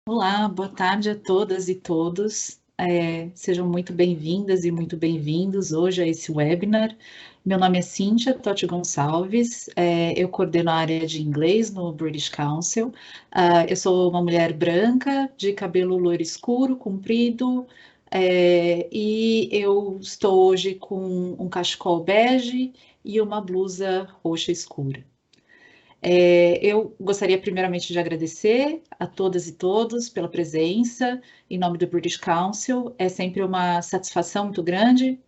Olá, boa tarde a todas e todos. Sejam muito bem-vindas e muito bem-vindos hoje a esse webinar. Meu nome é Cíntia Totti Gonçalves, eu coordeno a área de inglês no British Council. Eu sou uma mulher branca, de cabelo loiro escuro, comprido, e eu estou hoje com um cachecol bege e uma blusa roxa escura. Eu gostaria primeiramente de agradecer a todas e todos pela presença, em nome do British Council. É sempre uma satisfação muito grande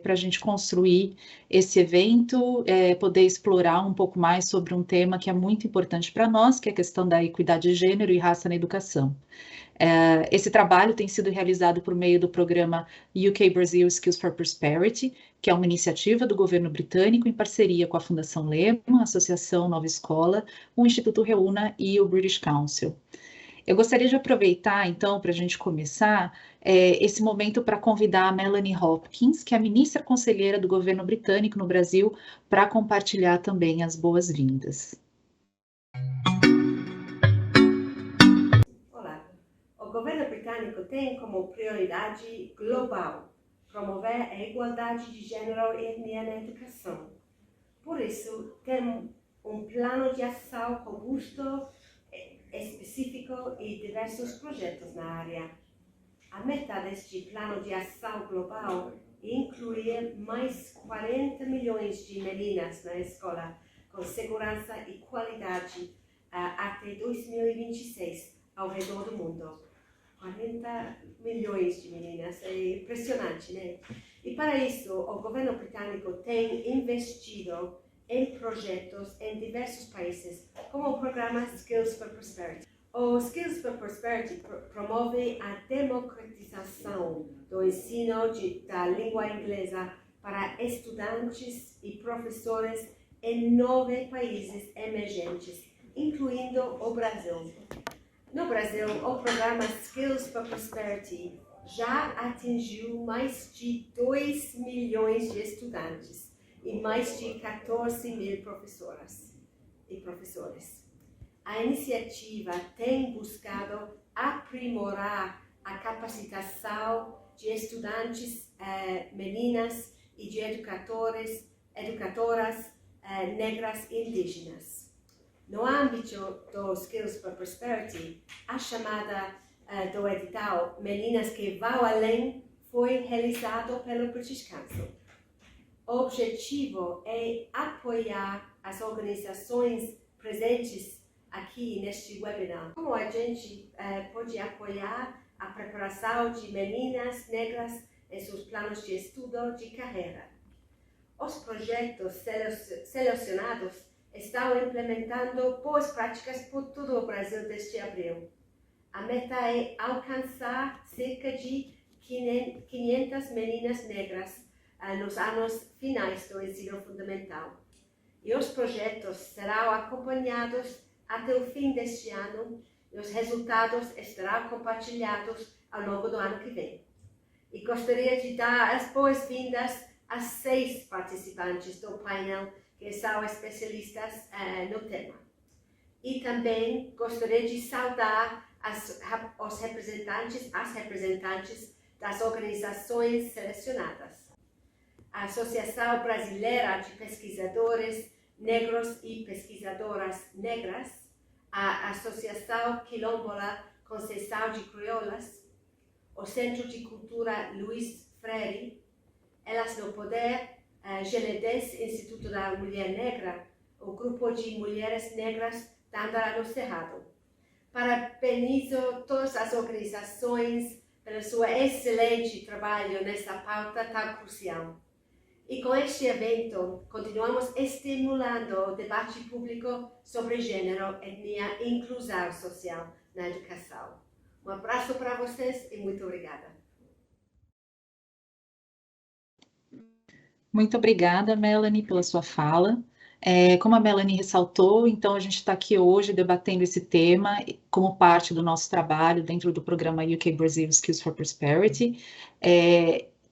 para a gente construir esse evento, poder explorar um pouco mais sobre um tema que é muito importante para nós, que é a questão da equidade de gênero e raça na educação. Esse trabalho tem sido realizado por meio do programa UK Brazil Skills for Prosperity, que é uma iniciativa do governo britânico em parceria com a Fundação Lema, a Associação Nova Escola, o Instituto Reúna e o British Council. Eu gostaria de aproveitar, então, para a gente começar esse momento para convidar a Melanie Hopkins, que é a ministra conselheira do governo britânico no Brasil, para compartilhar também as boas-vindas. Olá. O governo britânico tem como prioridade global promover a igualdade de gênero e etnia na educação. Por isso, tem um plano de ação robusto, específico e diversos projetos na área. A meta deste plano de ação global é incluir mais 40 milhões de meninas na escola com segurança e qualidade até 2026 ao redor do mundo. 40 milhões de meninas, é impressionante, né? E para isso, o governo britânico tem investido em projetos em diversos países, como o programa Skills for Prosperity. O Skills for Prosperity promove a democratização do ensino da língua inglesa para estudantes e professores em 9 países emergentes, incluindo o Brasil. No Brasil, o programa Skills for Prosperity já atingiu mais de 2 milhões de estudantes e mais de 14 mil professoras e professores. A iniciativa tem buscado aprimorar a capacitação de estudantes, meninas e de educadoras negras e indígenas. No âmbito do Skills for Prosperity, a chamada do edital Meninas que Vão Além foi realizado pelo British Council. O objetivo é apoiar as organizações presentes aqui neste webinar. Como a gente pode apoiar a preparação de meninas negras em seus planos de estudo de carreira. Os projetos selecionados estão implementando boas práticas por todo o Brasil desde abril. A meta é alcançar cerca de 500 meninas negras nos anos finais do ensino fundamental. E os projetos serão acompanhados até o fim deste ano e os resultados estarão compartilhados ao longo do ano que vem. E gostaria de dar as boas-vindas a 6 participantes do painel que são especialistas no tema. E também gostaria de saudar as representantes das organizações selecionadas. A Associação Brasileira de Pesquisadores Negros e Pesquisadoras Negras, a Associação Quilombola Conceição de Crioulas, o Centro de Cultura Luiz Freire, Elas no Poder, GLDES, Instituto da Mulher Negra, o grupo de mulheres negras da Andara no Cerrado. Parabenizo todas as organizações pelo seu excelente trabalho nessa pauta tão crucial. E com este evento, continuamos estimulando o debate público sobre gênero, etnia e inclusão social na educação. Um abraço para vocês e muito obrigada. Muito obrigada, Melanie, pela sua fala. Como a Melanie ressaltou, então a gente está aqui hoje debatendo esse tema como parte do nosso trabalho dentro do programa UK Brazil Skills for Prosperity.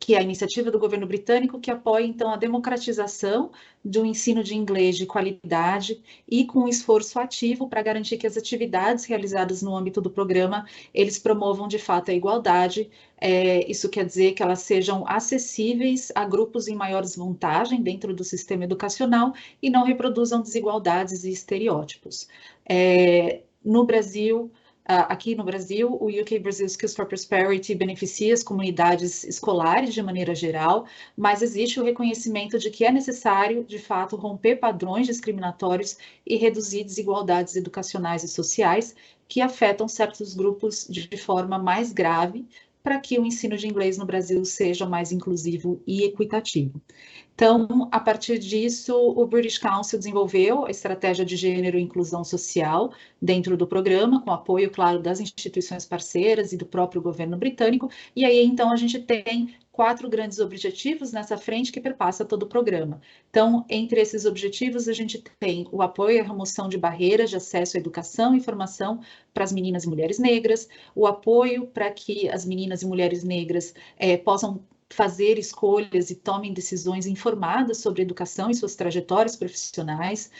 que é a iniciativa do governo britânico, que apoia, então, a democratização do ensino de inglês de qualidade e com um esforço ativo para garantir que as atividades realizadas no âmbito do programa, eles promovam, de fato, a igualdade. Isso quer dizer que elas sejam acessíveis a grupos em maior desvantagem dentro do sistema educacional e não reproduzam desigualdades e estereótipos. No Brasil, aqui no Brasil, o UK Brazil Skills for Prosperity beneficia as comunidades escolares de maneira geral, mas existe o reconhecimento de que é necessário, de fato, romper padrões discriminatórios e reduzir desigualdades educacionais e sociais que afetam certos grupos de forma mais grave, para que o ensino de inglês no Brasil seja mais inclusivo e equitativo. Então, a partir disso, o British Council desenvolveu a estratégia de gênero e inclusão social dentro do programa, com apoio, claro, das instituições parceiras e do próprio governo britânico. E aí, então, a gente tem 4 grandes objetivos nessa frente que perpassa todo o programa. Então, entre esses objetivos, a gente tem o apoio à remoção de barreiras de acesso à educação e formação para as meninas e mulheres negras, o apoio para que as meninas e mulheres negras possam fazer escolhas e tomem decisões informadas sobre educação e suas trajetórias profissionais,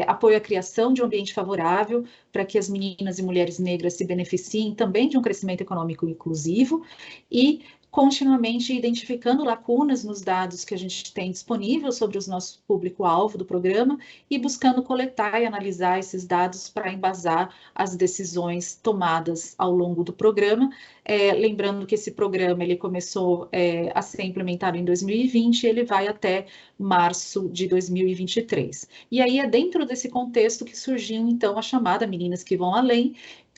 apoio à criação de um ambiente favorável para que as meninas e mulheres negras se beneficiem também de um crescimento econômico inclusivo e continuamente identificando lacunas nos dados que a gente tem disponível sobre o nosso público-alvo do programa e buscando coletar e analisar esses dados para embasar as decisões tomadas ao longo do programa. Lembrando que esse programa ele começou a ser implementado em 2020 e ele vai até março de 2023. E aí é dentro desse contexto que surgiu, então, a chamada Meninas que Vão Além,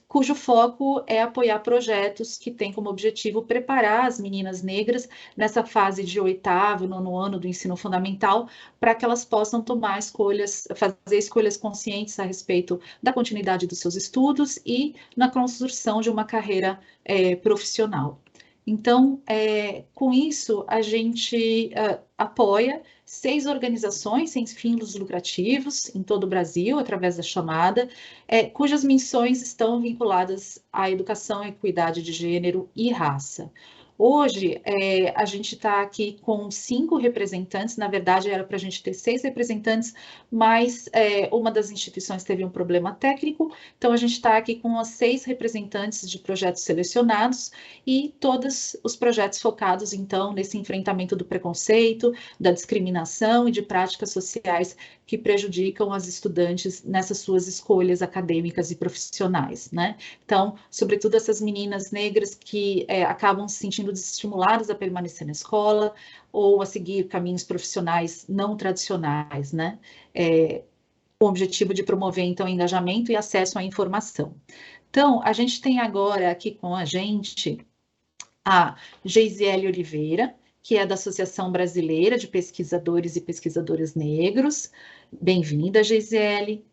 cujo foco é apoiar projetos que têm como objetivo preparar as meninas negras nessa fase de 8º, 9º ano do ensino fundamental, para que elas possam tomar escolhas, fazer escolhas conscientes a respeito da continuidade dos seus estudos e na construção de uma carreira profissional. Então, com isso, a gente apoia 6 organizações sem fins lucrativos em todo o Brasil, através da chamada, cujas missões estão vinculadas à educação, equidade de gênero e raça. Hoje, a gente está aqui com 5 representantes, na verdade era para a gente ter 6 representantes, mas uma das instituições teve um problema técnico, então a gente está aqui com as 6 representantes de projetos selecionados e todos os projetos focados, então, nesse enfrentamento do preconceito, da discriminação e de práticas sociais que prejudicam as estudantes nessas suas escolhas acadêmicas e profissionais, né? Então, sobretudo essas meninas negras que acabam se sentindo desestimuladas a permanecer na escola ou a seguir caminhos profissionais não tradicionais, né? Com o objetivo de promover, então, engajamento e acesso à informação. Então, a gente tem agora aqui com a gente a Geisiele Oliveira, que é da Associação Brasileira de Pesquisadores e Pesquisadoras Negros. Bem-vinda, Geisiele.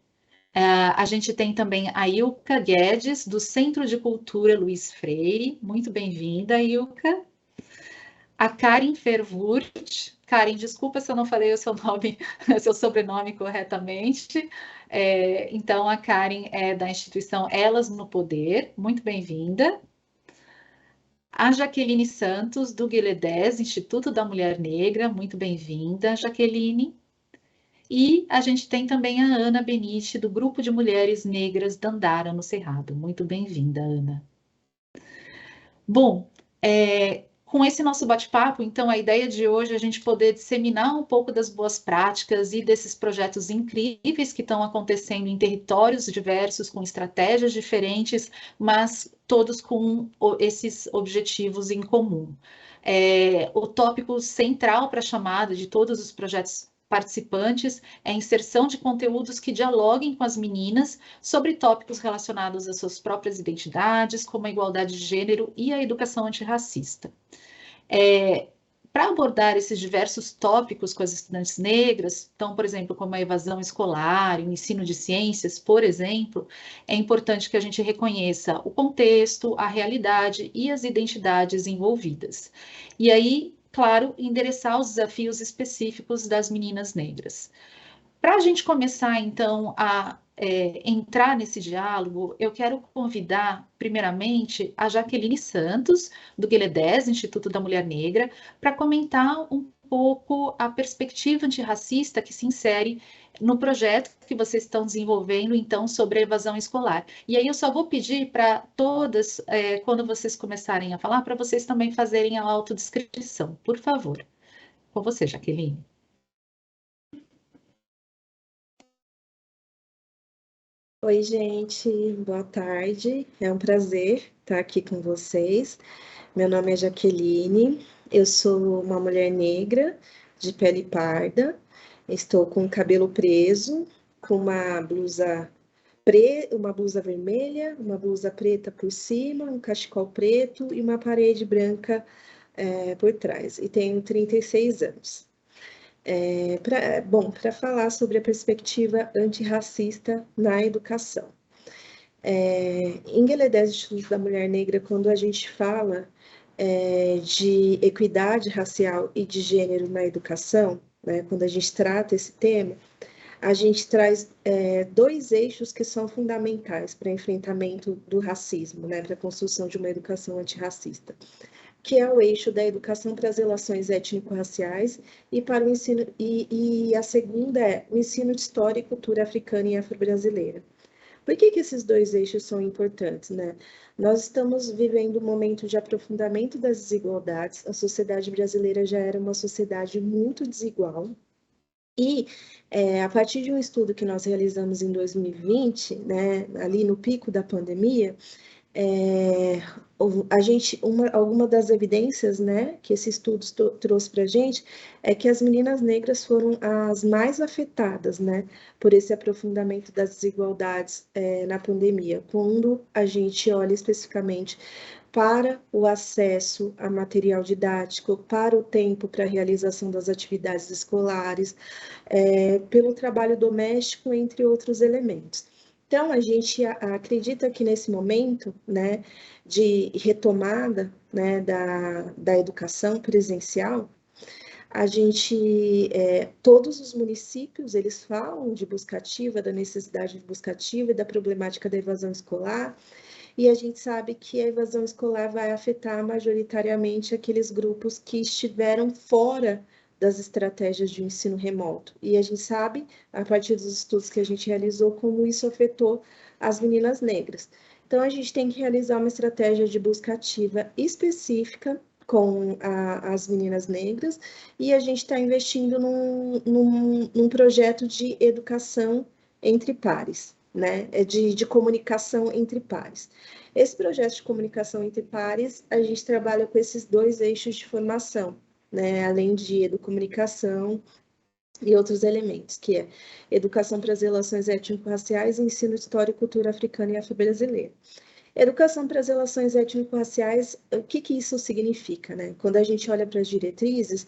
A gente tem também a Ilka Guedes, do Centro de Cultura Luiz Freire. Muito bem-vinda, Ilka. A Karen Fervurt. Karen, desculpa se eu não falei o seu nome, seu sobrenome corretamente. Então, a Karen é da instituição Elas no Poder. Muito bem-vinda. A Jaqueline Santos, do Guiledés, Instituto da Mulher Negra. Muito bem-vinda, Jaqueline. E a gente tem também a Ana Beniche, do Grupo de Mulheres Negras Dandara, no Cerrado. Muito bem-vinda, Ana. Bom, com esse nosso bate-papo, então, a ideia de hoje é a gente poder disseminar um pouco das boas práticas e desses projetos incríveis que estão acontecendo em territórios diversos, com estratégias diferentes, mas todos com esses objetivos em comum. O tópico central para a chamada de todos os projetos participantes é a inserção de conteúdos que dialoguem com as meninas sobre tópicos relacionados às suas próprias identidades, como a igualdade de gênero e a educação antirracista. Para abordar esses diversos tópicos com as estudantes negras, então, por exemplo, como a evasão escolar, o ensino de ciências, por exemplo, é importante que a gente reconheça o contexto, a realidade e as identidades envolvidas. E aí, claro, endereçar os desafios específicos das meninas negras. Para a gente começar, então, a entrar nesse diálogo, eu quero convidar, primeiramente, a Jaqueline Santos, do Guiledés, Instituto da Mulher Negra, para comentar um pouco a perspectiva antirracista que se insere no projeto que vocês estão desenvolvendo, então, sobre a evasão escolar. E aí eu só vou pedir para todas, quando vocês começarem a falar, para vocês também fazerem a autodescrição, por favor. Com você, Jaqueline. Oi, gente, boa tarde. É um prazer estar aqui com vocês. Meu nome é Jaqueline, eu sou uma mulher negra de pele parda, estou com o cabelo preso, com uma blusa vermelha, uma blusa preta por cima, um cachecol preto e uma parede branca por trás. E tenho 36 anos. Para falar sobre a perspectiva antirracista na educação. Em Guiledés, Instituto da Mulher Negra, quando a gente fala de equidade racial e de gênero na educação, né, quando a gente trata esse tema, a gente traz dois eixos que são fundamentais para o enfrentamento do racismo, né, para a construção de uma educação antirracista, que é o eixo da educação para as relações étnico-raciais e para o ensino, e a segunda é o ensino de história e cultura africana e afro-brasileira. Por que esses dois eixos são importantes, né? Nós estamos vivendo um momento de aprofundamento das desigualdades, a sociedade brasileira já era uma sociedade muito desigual, e a partir de um estudo que nós realizamos em 2020, né, ali no pico da pandemia, alguma das evidências, né, que esse estudo trouxe para a gente é que as meninas negras foram as mais afetadas, né, por esse aprofundamento das desigualdades na pandemia, quando a gente olha especificamente para o acesso a material didático, para o tempo para a realização das atividades escolares, pelo trabalho doméstico, entre outros elementos. Então, a gente acredita que nesse momento, né, de retomada, né, da educação presencial, a gente, todos os municípios, eles falam de busca ativa, da necessidade de busca ativa e da problemática da evasão escolar, e a gente sabe que a evasão escolar vai afetar majoritariamente aqueles grupos que estiveram fora das estratégias de ensino remoto. E a gente sabe, a partir dos estudos que a gente realizou, como isso afetou as meninas negras. Então, a gente tem que realizar uma estratégia de busca ativa específica com as meninas negras, e a gente está investindo num projeto de educação entre pares, né? De comunicação entre pares. Esse projeto de comunicação entre pares, a gente trabalha com esses dois eixos de formação, né, além de educomunicação e outros elementos, que é educação para as relações étnico-raciais e ensino de história e cultura africana e afro-brasileira. Educação para as relações étnico-raciais, o que isso significa, né? Quando a gente olha para as diretrizes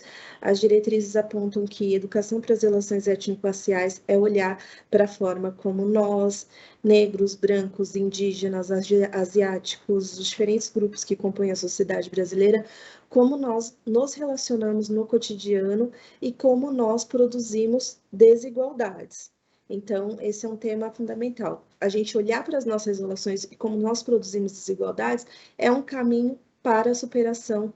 apontam que educação para as relações étnico-raciais é olhar para a forma como nós, negros, brancos, indígenas, asiáticos, os diferentes grupos que compõem a sociedade brasileira, como nós nos relacionamos no cotidiano e como nós produzimos desigualdades. Então, esse é um tema fundamental. A gente olhar para as nossas relações e como nós produzimos desigualdades é um caminho para a superação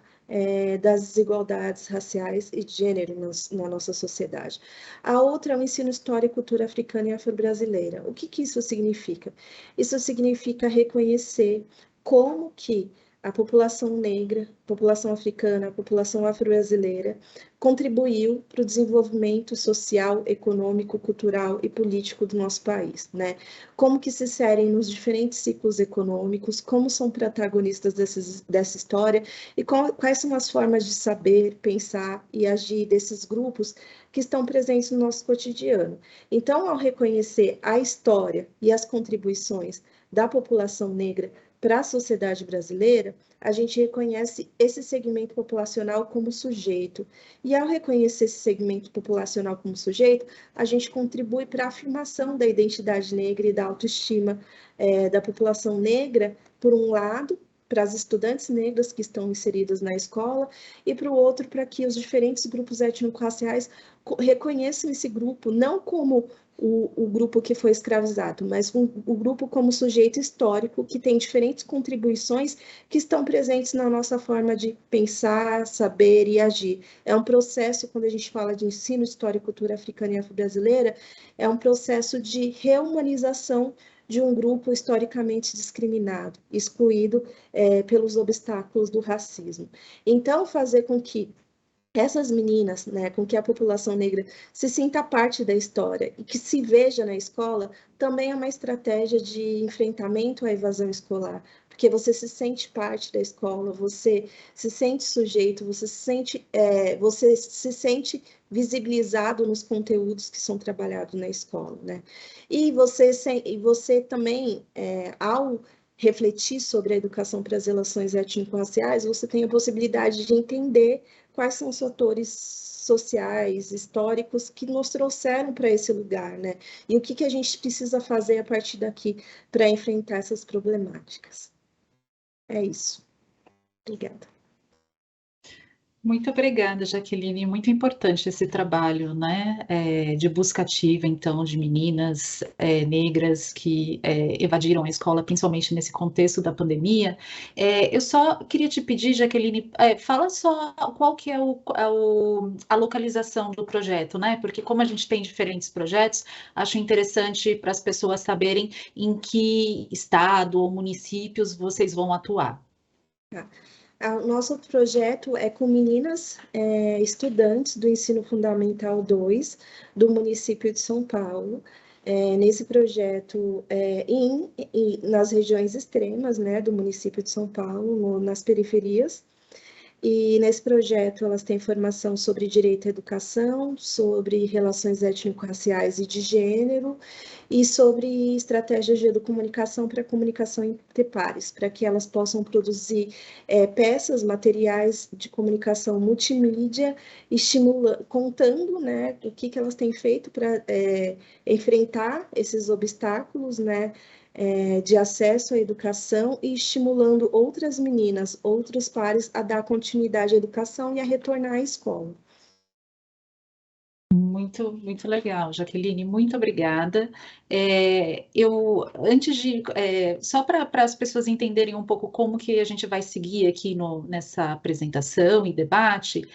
das desigualdades raciais e de gênero na nossa sociedade. A outra é o ensino história e cultura africana e afro-brasileira. O que isso significa? Isso significa reconhecer como que a população negra, a população africana, a população afro-brasileira contribuiu para o desenvolvimento social, econômico, cultural e político do nosso país, né? Como que se inserem nos diferentes ciclos econômicos, como são protagonistas dessa história e quais são as formas de saber, pensar e agir desses grupos que estão presentes no nosso cotidiano. Então, ao reconhecer a história e as contribuições da população negra para a sociedade brasileira, a gente reconhece esse segmento populacional como sujeito. E ao reconhecer esse segmento populacional como sujeito, a gente contribui para a afirmação da identidade negra e da autoestima da população negra, por um lado, para as estudantes negras que estão inseridas na escola, e para o outro, para que os diferentes grupos étnico-raciais reconheçam esse grupo, não como o grupo que foi escravizado, mas o grupo como sujeito histórico que tem diferentes contribuições que estão presentes na nossa forma de pensar, saber e agir. É um processo, quando a gente fala de ensino, história e cultura africana e afro-brasileira, é um processo de reumanização de um grupo historicamente discriminado, excluído pelos obstáculos do racismo. Então, fazer com que essas meninas, né, com que a população negra se sinta parte da história e que se veja na escola, também é uma estratégia de enfrentamento à evasão escolar, porque você se sente parte da escola, você se sente sujeito, você se sente visibilizado nos conteúdos que são trabalhados na escola, né? E você também, ao refletir sobre a educação para as relações étnico-raciais, você tem a possibilidade de entender quais são os fatores sociais, históricos que nos trouxeram para esse lugar, né? E o que a gente precisa fazer a partir daqui para enfrentar essas problemáticas. É isso. Obrigada. Muito obrigada, Jaqueline. Muito importante esse trabalho, né, de busca ativa, então, de meninas negras que evadiram a escola, principalmente nesse contexto da pandemia. Eu só queria te pedir, Jaqueline, fala só qual que é a localização do projeto, né? Porque como a gente tem diferentes projetos, acho interessante para as pessoas saberem em que estado ou municípios vocês vão atuar. Tá. O nosso projeto é com meninas estudantes do Ensino Fundamental 2 do município de São Paulo. Nesse projeto, nas regiões extremas, né, do município de São Paulo, nas periferias. E nesse projeto elas têm formação sobre direito à educação, sobre relações étnico-raciais e de gênero, e sobre estratégias de educomunicação para comunicação entre pares, para que elas possam produzir peças, materiais de comunicação multimídia, contando, né, o que elas têm feito para enfrentar esses obstáculos, né, de acesso à educação e estimulando outras meninas, outros pares a dar continuidade à educação e a retornar à escola. Muito, muito legal, Jaqueline, muito obrigada. Só para as pessoas entenderem um pouco como que a gente vai seguir aqui nessa apresentação e debate,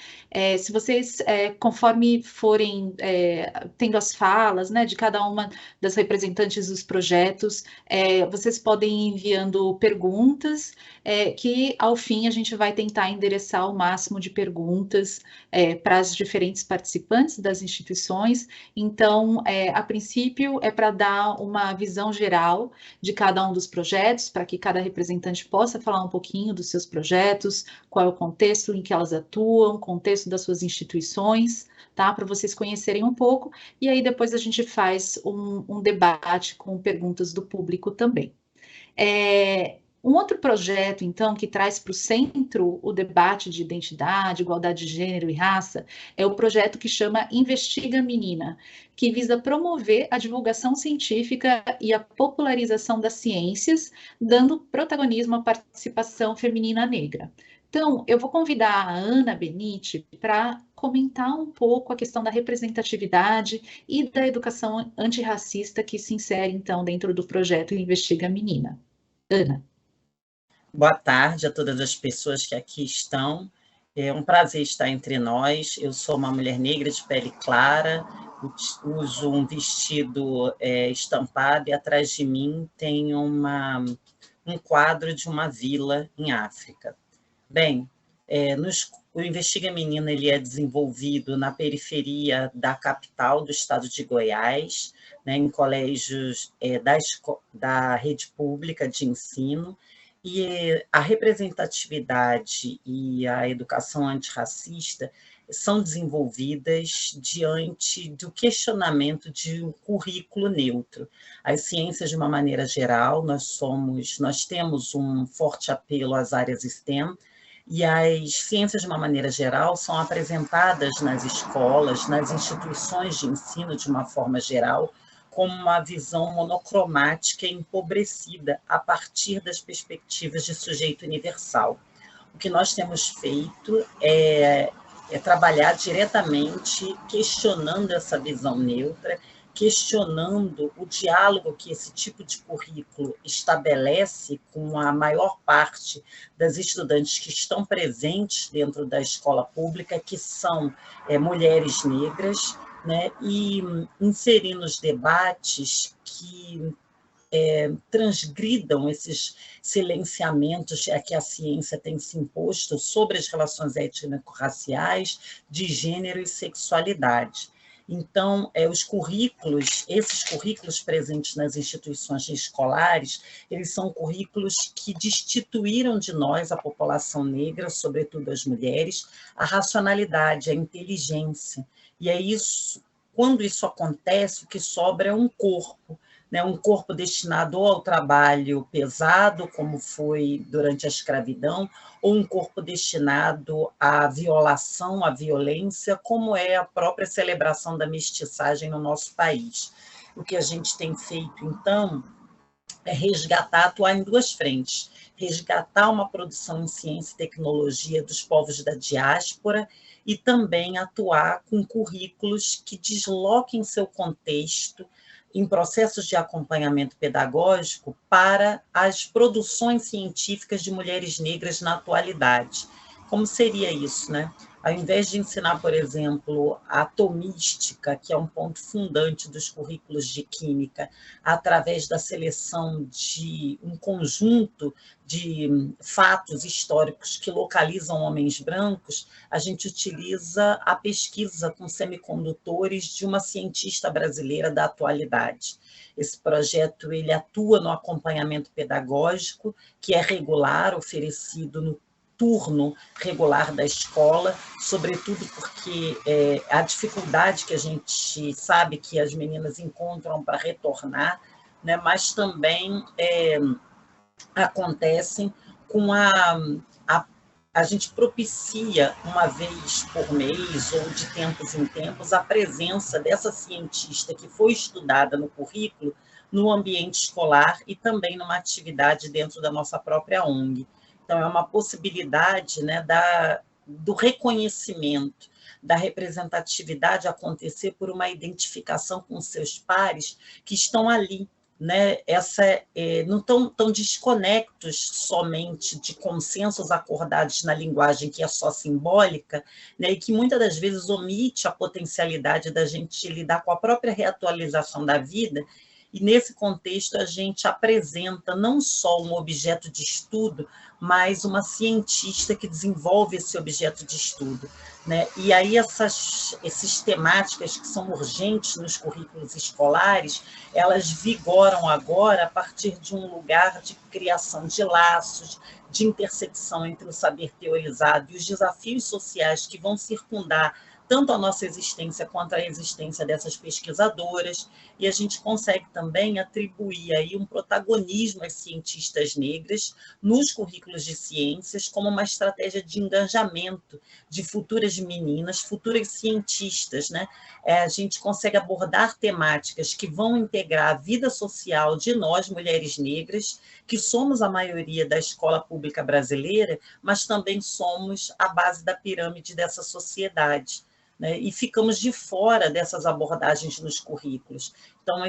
se vocês, conforme forem tendo as falas, né, de cada uma das representantes dos projetos, vocês podem ir enviando perguntas, que ao fim a gente vai tentar endereçar o máximo de perguntas para as diferentes participantes das instituições. Então, a princípio, é para dar uma visão geral de cada um dos projetos, para que cada representante possa falar um pouquinho dos seus projetos, qual é o contexto em que elas atuam, contexto das suas instituições, tá? Para vocês conhecerem um pouco, e aí depois a gente faz um debate com perguntas do público também. Um outro projeto, então, que traz para o centro o debate de identidade, igualdade de gênero e raça, é o projeto que chama Investiga Menina, que visa promover a divulgação científica e a popularização das ciências, dando protagonismo à participação feminina negra. Então, eu vou convidar a Ana Benite para comentar um pouco a questão da representatividade e da educação antirracista que se insere, então, dentro do projeto Investiga Menina. Ana. Boa tarde a todas as pessoas que aqui estão. É um prazer estar entre nós. Eu sou uma mulher negra de pele clara, uso um vestido estampado e atrás de mim tem um quadro de uma vila em África. Bem, o Investiga Menina ele é desenvolvido na periferia da capital do estado de Goiás, né, em colégios da rede pública de ensino. E a representatividade e a educação antirracista são desenvolvidas diante do questionamento de um currículo neutro. As ciências, de uma maneira geral, nós temos um forte apelo às áreas STEM, e as ciências, de uma maneira geral, são apresentadas nas escolas, nas instituições de ensino, de uma forma geral, como uma visão monocromática e empobrecida a partir das perspectivas de sujeito universal. O que nós temos feito é trabalhar diretamente questionando essa visão neutra, questionando o diálogo que esse tipo de currículo estabelece com a maior parte das estudantes que estão presentes dentro da escola pública, que são mulheres negras, né, e inserir nos debates que transgridam esses silenciamentos que a ciência tem se imposto sobre as relações étnico-raciais, de gênero e sexualidade. Então, esses currículos presentes nas instituições escolares, eles são currículos que destituíram de nós, a população negra, sobretudo as mulheres, a racionalidade, a inteligência. E é isso, quando isso acontece, o que sobra é um corpo, né, um corpo destinado ou ao trabalho pesado, como foi durante a escravidão, ou um corpo destinado à violação, à violência, como é a própria celebração da mestiçagem no nosso país. O que a gente tem feito, então, é resgatar, atuar em duas frentes. Resgatar uma produção em ciência e tecnologia dos povos da diáspora e também atuar com currículos que desloquem seu contexto em processos de acompanhamento pedagógico para as produções científicas de mulheres negras na atualidade. Como seria isso, né? Ao invés de ensinar, por exemplo, a atomística, que é um ponto fundante dos currículos de química, através da seleção de um conjunto de fatos históricos que localizam homens brancos, a gente utiliza a pesquisa com semicondutores de uma cientista brasileira da atualidade. Esse projeto ele atua no acompanhamento pedagógico, que é regular, oferecido no turno regular da escola, sobretudo porque a dificuldade que a gente sabe que as meninas encontram para retornar, né, mas também acontecem com a gente propicia uma vez por mês ou de tempos em tempos a presença dessa cientista que foi estudada no currículo no ambiente escolar e também numa atividade dentro da nossa própria ONG. Então, é uma possibilidade, né, do reconhecimento, da representatividade acontecer por uma identificação com seus pares que estão ali, né, não estão tão desconectos somente de consensos acordados na linguagem que é só simbólica, né, e que muitas das vezes omite a potencialidade da gente lidar com a própria reatualização da vida. E, nesse contexto, a gente apresenta não só um objeto de estudo, mas uma cientista que desenvolve esse objeto de estudo, né? E aí essas temáticas que são urgentes nos currículos escolares, elas vigoram agora a partir de um lugar de criação de laços, de intersecção entre o saber teorizado e os desafios sociais que vão circundar tanto a nossa existência quanto a existência dessas pesquisadoras, e a gente consegue também atribuir aí um protagonismo às cientistas negras nos currículos de ciências como uma estratégia de engajamento de futuras meninas, futuras cientistas, né? A gente consegue abordar temáticas que vão integrar a vida social de nós, mulheres negras, que somos a maioria da escola pública brasileira, mas também somos a base da pirâmide dessa sociedade, né? E ficamos de fora dessas abordagens nos currículos. Então,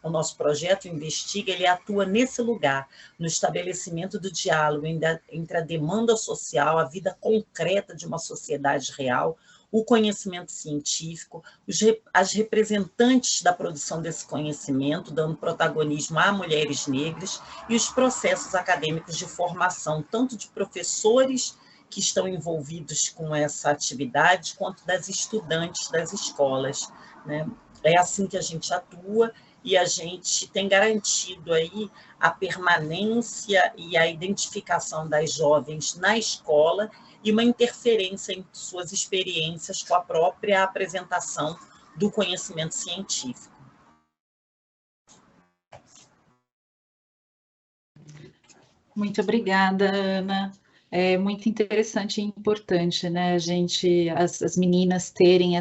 o nosso projeto Investiga, ele atua nesse lugar, no estabelecimento do diálogo entre a demanda social, a vida concreta de uma sociedade real, o conhecimento científico, as representantes da produção desse conhecimento, dando protagonismo a mulheres negras, e os processos acadêmicos de formação, tanto de professores que estão envolvidos com essa atividade, quanto das estudantes das escolas, né? É assim que a gente atua e a gente tem garantido aí a permanência e a identificação das jovens na escola e uma interferência em suas experiências com a própria apresentação do conhecimento científico. Muito obrigada, Ana. É muito interessante e importante, né? A gente, as meninas terem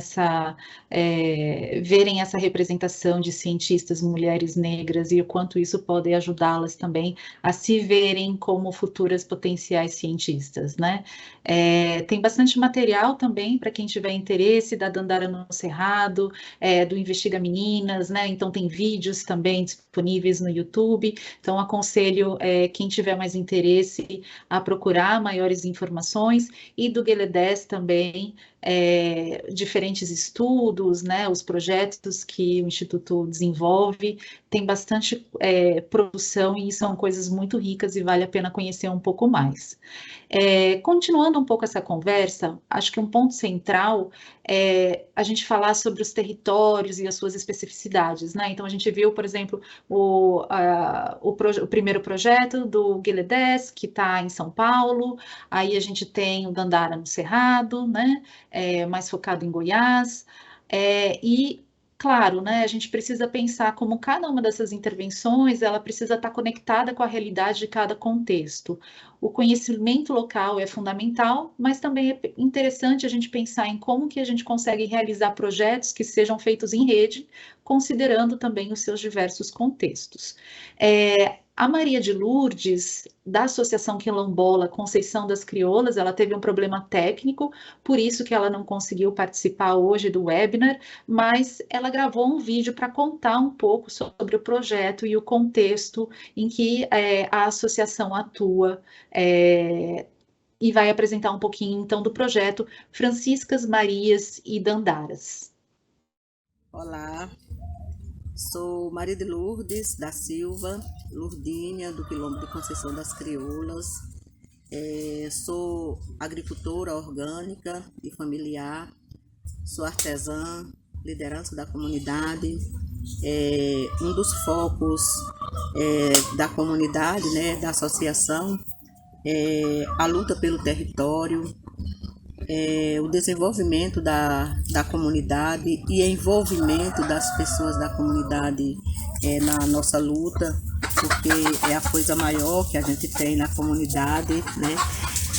verem essa representação de cientistas mulheres negras e o quanto isso pode ajudá-las também a se verem como futuras potenciais cientistas, né? Tem bastante material também para quem tiver interesse da Dandara no Cerrado, do Investiga Meninas, né? Então tem vídeos também disponíveis no YouTube. Então aconselho quem tiver mais interesse a procurar maiores informações, e do Gueledés também, diferentes estudos, né, os projetos que o Instituto desenvolve, tem bastante produção e são coisas muito ricas e vale a pena conhecer um pouco mais. Continuando um pouco essa conversa, acho que um ponto central é a gente falar sobre os territórios e as suas especificidades, né? Então, a gente viu, por exemplo, o primeiro projeto do Gueledés, que está em São Paulo, aí a gente tem o Dandara no Cerrado, né? Mais focado em Goiás, e claro, né, a gente precisa pensar como cada uma dessas intervenções, ela precisa estar conectada com a realidade de cada contexto. O conhecimento local é fundamental, mas também é interessante a gente pensar em como que a gente consegue realizar projetos que sejam feitos em rede, considerando também os seus diversos contextos. A Maria de Lourdes, da Associação Quilombola Conceição das Crioulas, ela teve um problema técnico, por isso que ela não conseguiu participar hoje do webinar, mas ela gravou um vídeo para contar um pouco sobre o projeto e o contexto em que a associação atua, e vai apresentar um pouquinho, então, do projeto Franciscas, Marias e Dandaras. Olá, sou Maria de Lourdes da Silva, Lourdinha, do Quilombo de Conceição das Crioulas. Sou agricultora orgânica e familiar, sou artesã, liderança da comunidade. Um dos focos da comunidade, né, da associação, é a luta pelo território, o desenvolvimento da comunidade e envolvimento das pessoas da comunidade na nossa luta, porque é a coisa maior que a gente tem na comunidade, né?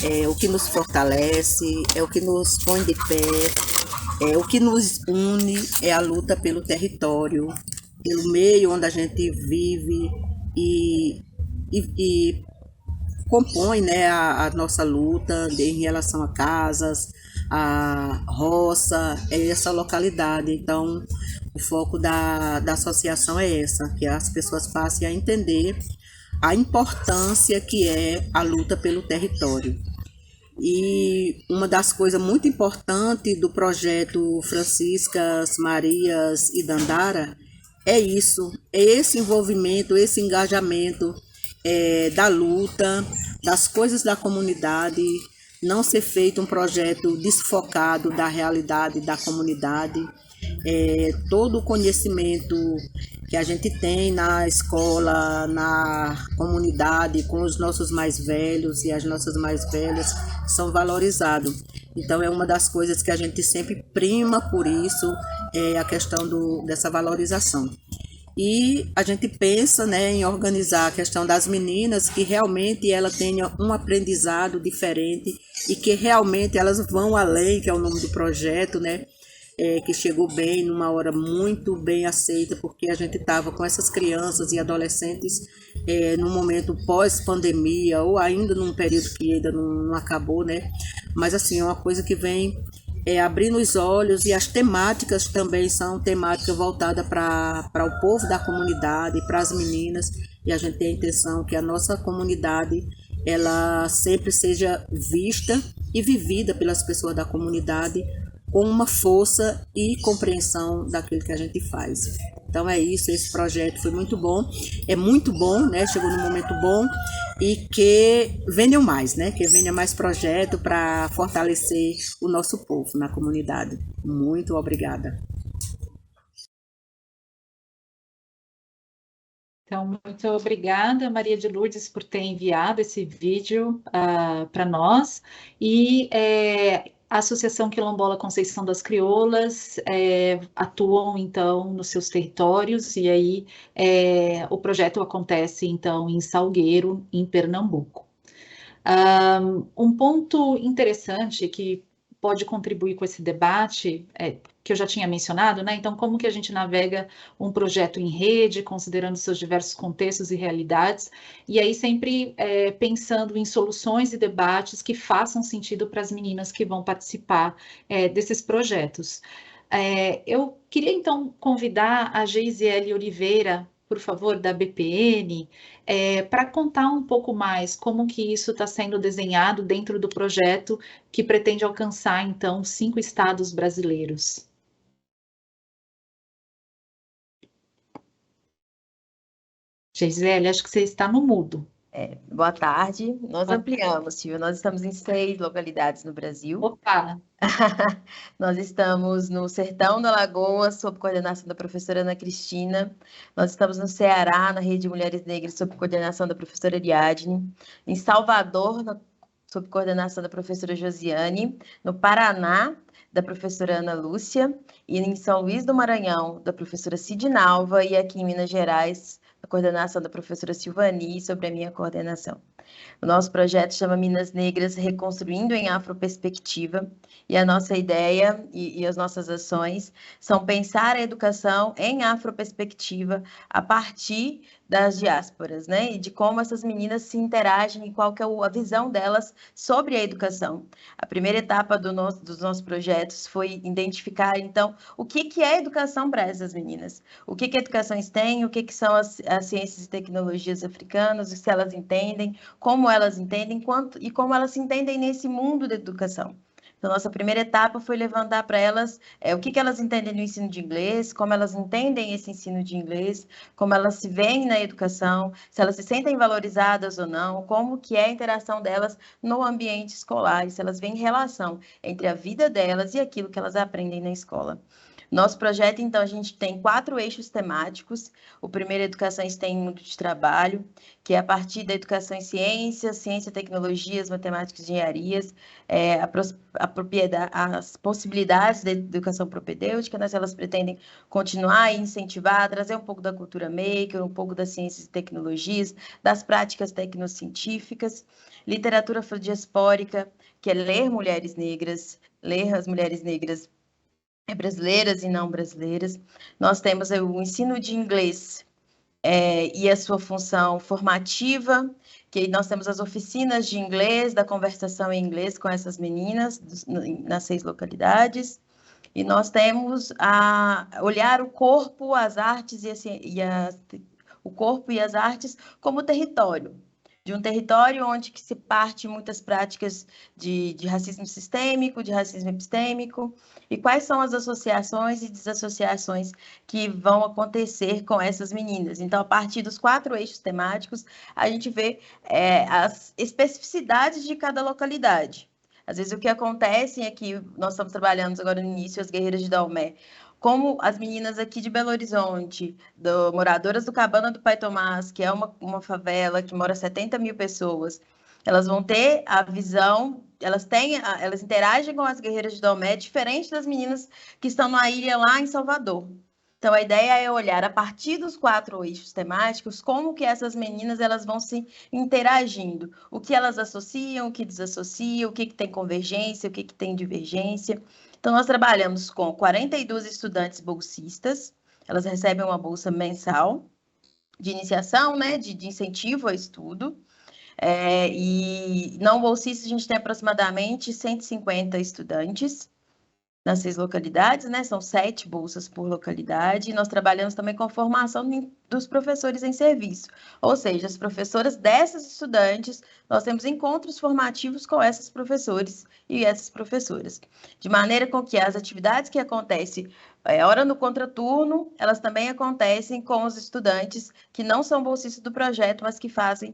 É o que nos fortalece, é o que nos põe de pé, o que nos une é a luta pelo território, pelo meio onde a gente vive e compõe, né, a nossa luta em relação a casas, a roça, essa localidade. Então, o foco da associação é essa, que as pessoas passem a entender a importância que é a luta pelo território. E uma das coisas muito importantes do projeto Franciscas, Marias e Dandara é isso, é esse envolvimento, esse engajamento da luta, das coisas da comunidade, não ser feito um projeto desfocado da realidade da comunidade. Todo o conhecimento que a gente tem na escola, na comunidade, com os nossos mais velhos e as nossas mais velhas, são valorizados. Então, é uma das coisas que a gente sempre prima por isso, a questão dessa valorização. E a gente pensa, né, em organizar a questão das meninas, que realmente ela tenha um aprendizado diferente e que realmente elas vão além, que é o nome do projeto, né, que chegou bem, numa hora muito bem aceita, porque a gente estava com essas crianças e adolescentes num momento pós-pandemia, ou ainda num período que ainda não acabou, né, mas assim, é uma coisa que vem abrindo os olhos, e as temáticas também são temáticas voltadas para o povo da comunidade, para as meninas, e a gente tem a intenção que a nossa comunidade ela sempre seja vista e vivida pelas pessoas da comunidade com uma força e compreensão daquilo que a gente faz. Então é isso, esse projeto foi muito bom, é muito bom, né? Chegou num momento bom, e que venham mais, né? Que venha mais projeto para fortalecer o nosso povo na comunidade. Muito obrigada. Então, muito obrigada, Maria de Lourdes, por ter enviado esse vídeo para nós. E a Associação Quilombola Conceição das Crioulas atuam, então, nos seus territórios, e aí o projeto acontece, então, em Salgueiro, em Pernambuco. Um ponto interessante que pode contribuir com esse debate, que eu já tinha mencionado, né? Então, como que a gente navega um projeto em rede, considerando seus diversos contextos e realidades, e aí sempre pensando em soluções e debates que façam sentido para as meninas que vão participar desses projetos. Eu queria, então, convidar a Geisiele Oliveira, por favor, da BPN, para contar um pouco mais como que isso está sendo desenhado dentro do projeto que pretende alcançar, então, 5 estados brasileiros. Geisiele, acho que você está no mudo. Boa tarde. Nós ampliamos, Silvia. Nós estamos em 6 localidades no Brasil. Opa! Nós estamos no Sertão da Lagoa, sob coordenação da professora Ana Cristina. Nós estamos no Ceará, na Rede de Mulheres Negras, sob coordenação da professora Ariadne. Em Salvador, sob coordenação da professora Josiane. No Paraná, da professora Ana Lúcia. E em São Luís do Maranhão, da professora Sidnalva. E aqui em Minas Gerais, a coordenação da professora Silvani, sobre a minha coordenação. O nosso projeto chama Minas Negras Reconstruindo em Afroperspectiva, e a nossa ideia e as nossas ações são pensar a educação em afroperspectiva a partir das diásporas, né? E de como essas meninas se interagem e qual que é a visão delas sobre a educação. A primeira etapa dos nossos projetos foi identificar, então, o que é educação para essas meninas. O que educações têm, o que são as ciências e tecnologias africanas, se elas entendem, como elas entendem e como elas se entendem nesse mundo da educação. Então, nossa primeira etapa foi levantar para elas o que elas entendem no ensino de inglês, como elas entendem esse ensino de inglês, como elas se veem na educação, se elas se sentem valorizadas ou não, como que é a interação delas no ambiente escolar, e se elas veem relação entre a vida delas e aquilo que elas aprendem na escola. Nosso projeto, então, a gente tem 4 eixos temáticos. O primeiro, Educação STEM em Mundo de Trabalho, que é a partir da educação em ciências, ciência, tecnologias, matemáticas e engenharias, as possibilidades da educação propedêutica, né? Elas pretendem continuar e incentivar, trazer um pouco da cultura maker, um pouco das ciências e tecnologias, das práticas tecnocientíficas. Literatura afrodiaspórica, que é ler mulheres negras, ler as mulheres negras brasileiras e não brasileiras. Nós temos o ensino de inglês e a sua função formativa, que nós temos as oficinas de inglês, da conversação em inglês com essas meninas, nas 6 localidades. E nós temos a olhar o corpo, as artes o corpo e as artes como território. De um território onde que se parte muitas práticas de racismo sistêmico, de racismo epistêmico, e quais são as associações e desassociações que vão acontecer com essas meninas. Então, a partir dos 4 eixos temáticos, a gente vê as especificidades de cada localidade. Às vezes, o que acontece é que nós estamos trabalhando agora no início, as guerreiras de Daomé, como as meninas aqui de Belo Horizonte, moradoras do Cabana do Pai Tomás, que é uma favela que mora 70 mil pessoas, elas vão ter a visão, elas interagem com as guerreiras de Daomé, diferente das meninas que estão na ilha lá em Salvador. Então, a ideia é olhar, a partir dos 4 eixos temáticos, como que essas meninas elas vão se interagindo, o que elas associam, o que desassociam, o que tem convergência, o que tem divergência. Então, nós trabalhamos com 42 estudantes bolsistas, elas recebem uma bolsa mensal de iniciação, né, de incentivo ao estudo, e não bolsistas a gente tem aproximadamente 150 estudantes nas 6 localidades, né, são 7 bolsas por localidade, e nós trabalhamos também com a formação dos professores em serviço, ou seja, as professoras dessas estudantes, nós temos encontros formativos com esses professores e essas professoras, de maneira com que as atividades que acontecem hora no contraturno, elas também acontecem com os estudantes que não são bolsistas do projeto, mas que fazem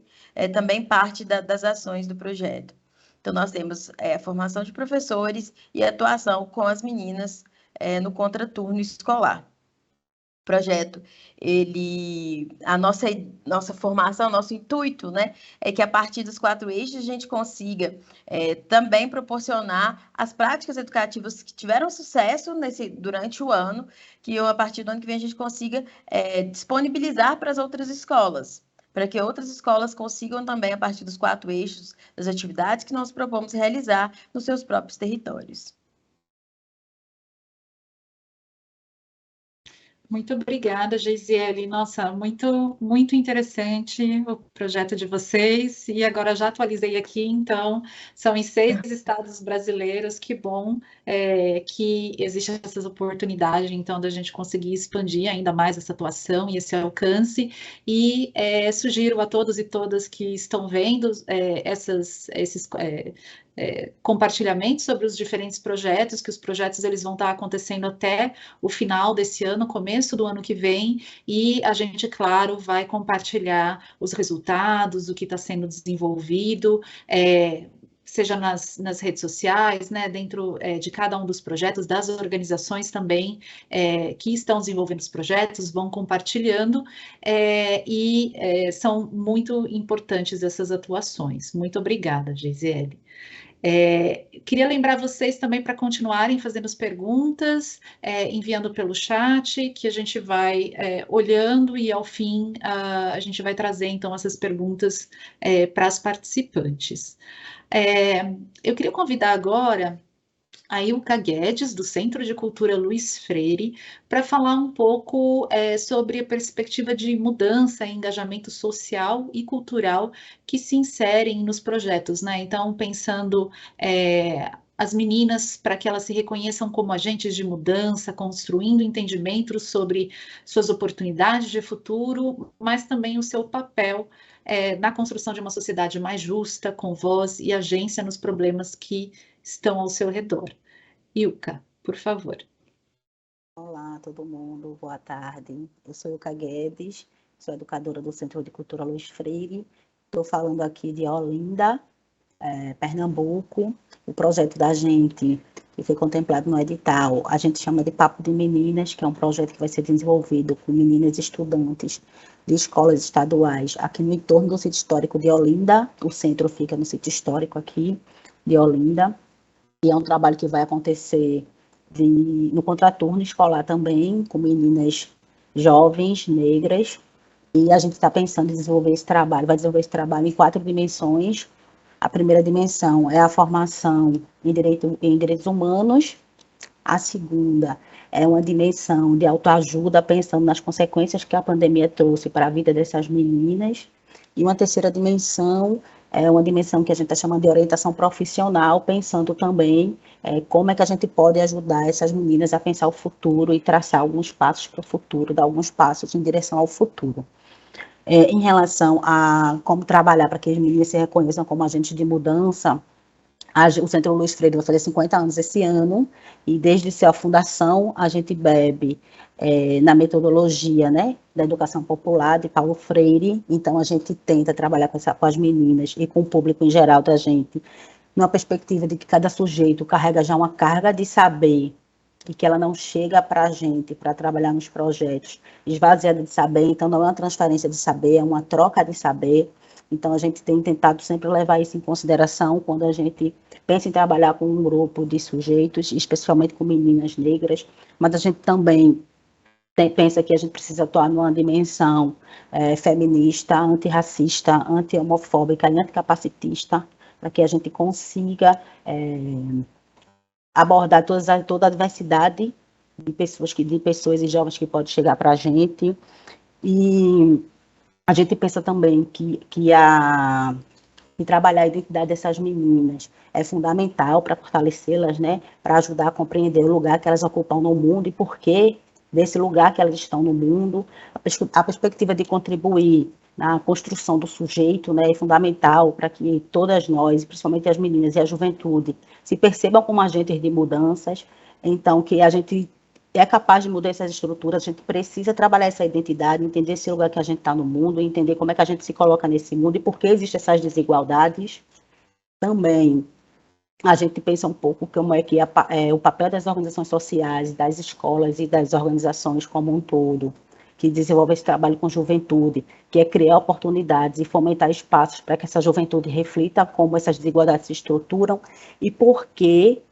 também parte das ações do projeto. Então, nós temos a formação de professores e a atuação com as meninas no contraturno escolar. O projeto, a nossa formação, nosso intuito, né, é que a partir dos 4 eixos a gente consiga também proporcionar as práticas educativas que tiveram sucesso durante o ano, que a partir do ano que vem a gente consiga disponibilizar para as outras escolas. para que outras escolas consigam também, a partir dos 4 eixos das atividades que nós propomos realizar nos seus próprios territórios. Muito obrigada, Geisiele. Nossa, muito interessante o projeto de vocês. E agora já atualizei aqui, então, são em 6 estados brasileiros. Que bom que existe essa oportunidade, então, da gente conseguir expandir ainda mais essa atuação e esse alcance. E sugiro a todos e todas que estão vendo esses compartilhamentos sobre os diferentes projetos, que os projetos eles vão estar acontecendo até o final desse ano, começo do ano que vem, e a gente, claro, vai compartilhar os resultados, o que está sendo desenvolvido, seja nas redes sociais, né, dentro de cada um dos projetos, das organizações também que estão desenvolvendo os projetos, vão compartilhando, são muito importantes essas atuações. Muito obrigada, Geisiele. Queria lembrar vocês também para continuarem fazendo as perguntas, enviando pelo chat, que a gente vai olhando e ao fim a gente vai trazer então essas perguntas para as participantes. Eu queria convidar agora a Ilka Guedes, do Centro de Cultura Luiz Freire, para falar um pouco sobre a perspectiva de mudança e engajamento social e cultural que se inserem nos projetos, né? Então, pensando as meninas para que elas se reconheçam como agentes de mudança, construindo entendimentos sobre suas oportunidades de futuro, mas também o seu papel na construção de uma sociedade mais justa, com voz e agência nos problemas que estão ao seu redor. Ilka, por favor. Olá, todo mundo, boa tarde. Eu sou Ilka Guedes, sou educadora do Centro de Cultura Luiz Freire. Estou falando aqui de Olinda, Pernambuco. O projeto da gente, que foi contemplado no edital, a gente chama de Papo de Meninas, que é um projeto que vai ser desenvolvido com meninas estudantes de escolas estaduais aqui no entorno do sítio histórico de Olinda. O centro fica no sítio histórico aqui de Olinda. E é um trabalho que vai acontecer no contraturno escolar também, com meninas jovens, negras. E a gente está pensando em desenvolver esse trabalho, vai desenvolver esse trabalho em 4 dimensões. A primeira dimensão é a formação em direitos humanos. A segunda é uma dimensão de autoajuda, pensando nas consequências que a pandemia trouxe para a vida dessas meninas. E uma terceira dimensão é uma dimensão que a gente está chamando de orientação profissional, pensando também como é que a gente pode ajudar essas meninas a pensar o futuro e traçar alguns passos para o futuro, dar alguns passos em direção ao futuro. Em relação a como trabalhar para que as meninas se reconheçam como agentes de mudança, o Centro Luiz Freire vai fazer 50 anos esse ano, e desde sua fundação a gente bebe na metodologia, né, da educação popular de Paulo Freire. Então a gente tenta trabalhar com as meninas e com o público em geral da gente, numa perspectiva de que cada sujeito carrega já uma carga de saber, e que ela não chega para a gente, para trabalhar nos projetos, esvaziada de saber. Então não é uma transferência de saber, é uma troca de saber. Então, a gente tem tentado sempre levar isso em consideração quando a gente pensa em trabalhar com um grupo de sujeitos, especialmente com meninas negras, mas a gente também pensa que a gente precisa atuar numa dimensão feminista, antirracista, anti-homofóbica e anticapacitista, para que a gente consiga abordar toda a diversidade de pessoas e jovens que pode chegar para a gente. E a gente pensa também que trabalhar a identidade dessas meninas é fundamental para fortalecê-las, né, para ajudar a compreender o lugar que elas ocupam no mundo e por que desse lugar que elas estão no mundo. A perspectiva de contribuir na construção do sujeito, né, é fundamental para que todas nós, principalmente as meninas e a juventude, se percebam como agentes de mudanças. Então, que a gente é capaz de mudar essas estruturas, a gente precisa trabalhar essa identidade, entender esse lugar que a gente está no mundo, entender como é que a gente se coloca nesse mundo e por que existem essas desigualdades. Também a gente pensa um pouco como é que o papel das organizações sociais, das escolas e das organizações como um todo, que desenvolvem esse trabalho com juventude, que é criar oportunidades e fomentar espaços para que essa juventude reflita como essas desigualdades se estruturam e por que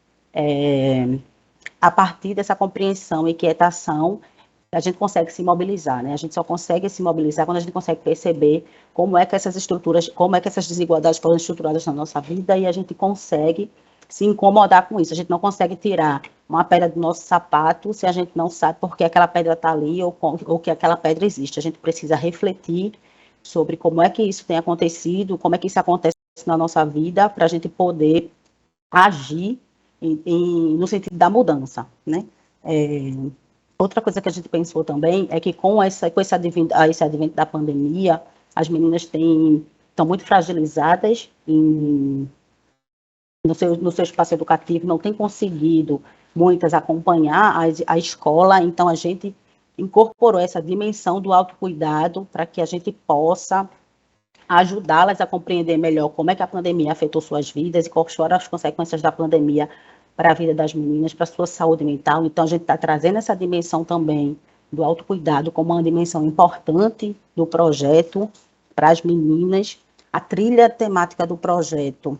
a partir dessa compreensão e quietação, a gente consegue se mobilizar, né? A gente só consegue se mobilizar quando a gente consegue perceber como é que essas estruturas, como é que essas desigualdades foram estruturadas na nossa vida e a gente consegue se incomodar com isso. A gente não consegue tirar uma pedra do nosso sapato se a gente não sabe por que aquela pedra está ali ou que aquela pedra existe. A gente precisa refletir sobre como é que isso tem acontecido, como é que isso acontece na nossa vida, para a gente poder agir no sentido da mudança, né? Outra coisa que a gente pensou também é que com esse advento da pandemia, as meninas estão muito fragilizadas no seu espaço educativo, não têm conseguido muitas acompanhar a escola, então a gente incorporou essa dimensão do autocuidado para que a gente possa ajudá-las a compreender melhor como é que a pandemia afetou suas vidas e quais foram as consequências da pandemia para a vida das meninas, para a sua saúde mental. Então, a gente está trazendo essa dimensão também do autocuidado como uma dimensão importante do projeto para as meninas. A trilha temática do projeto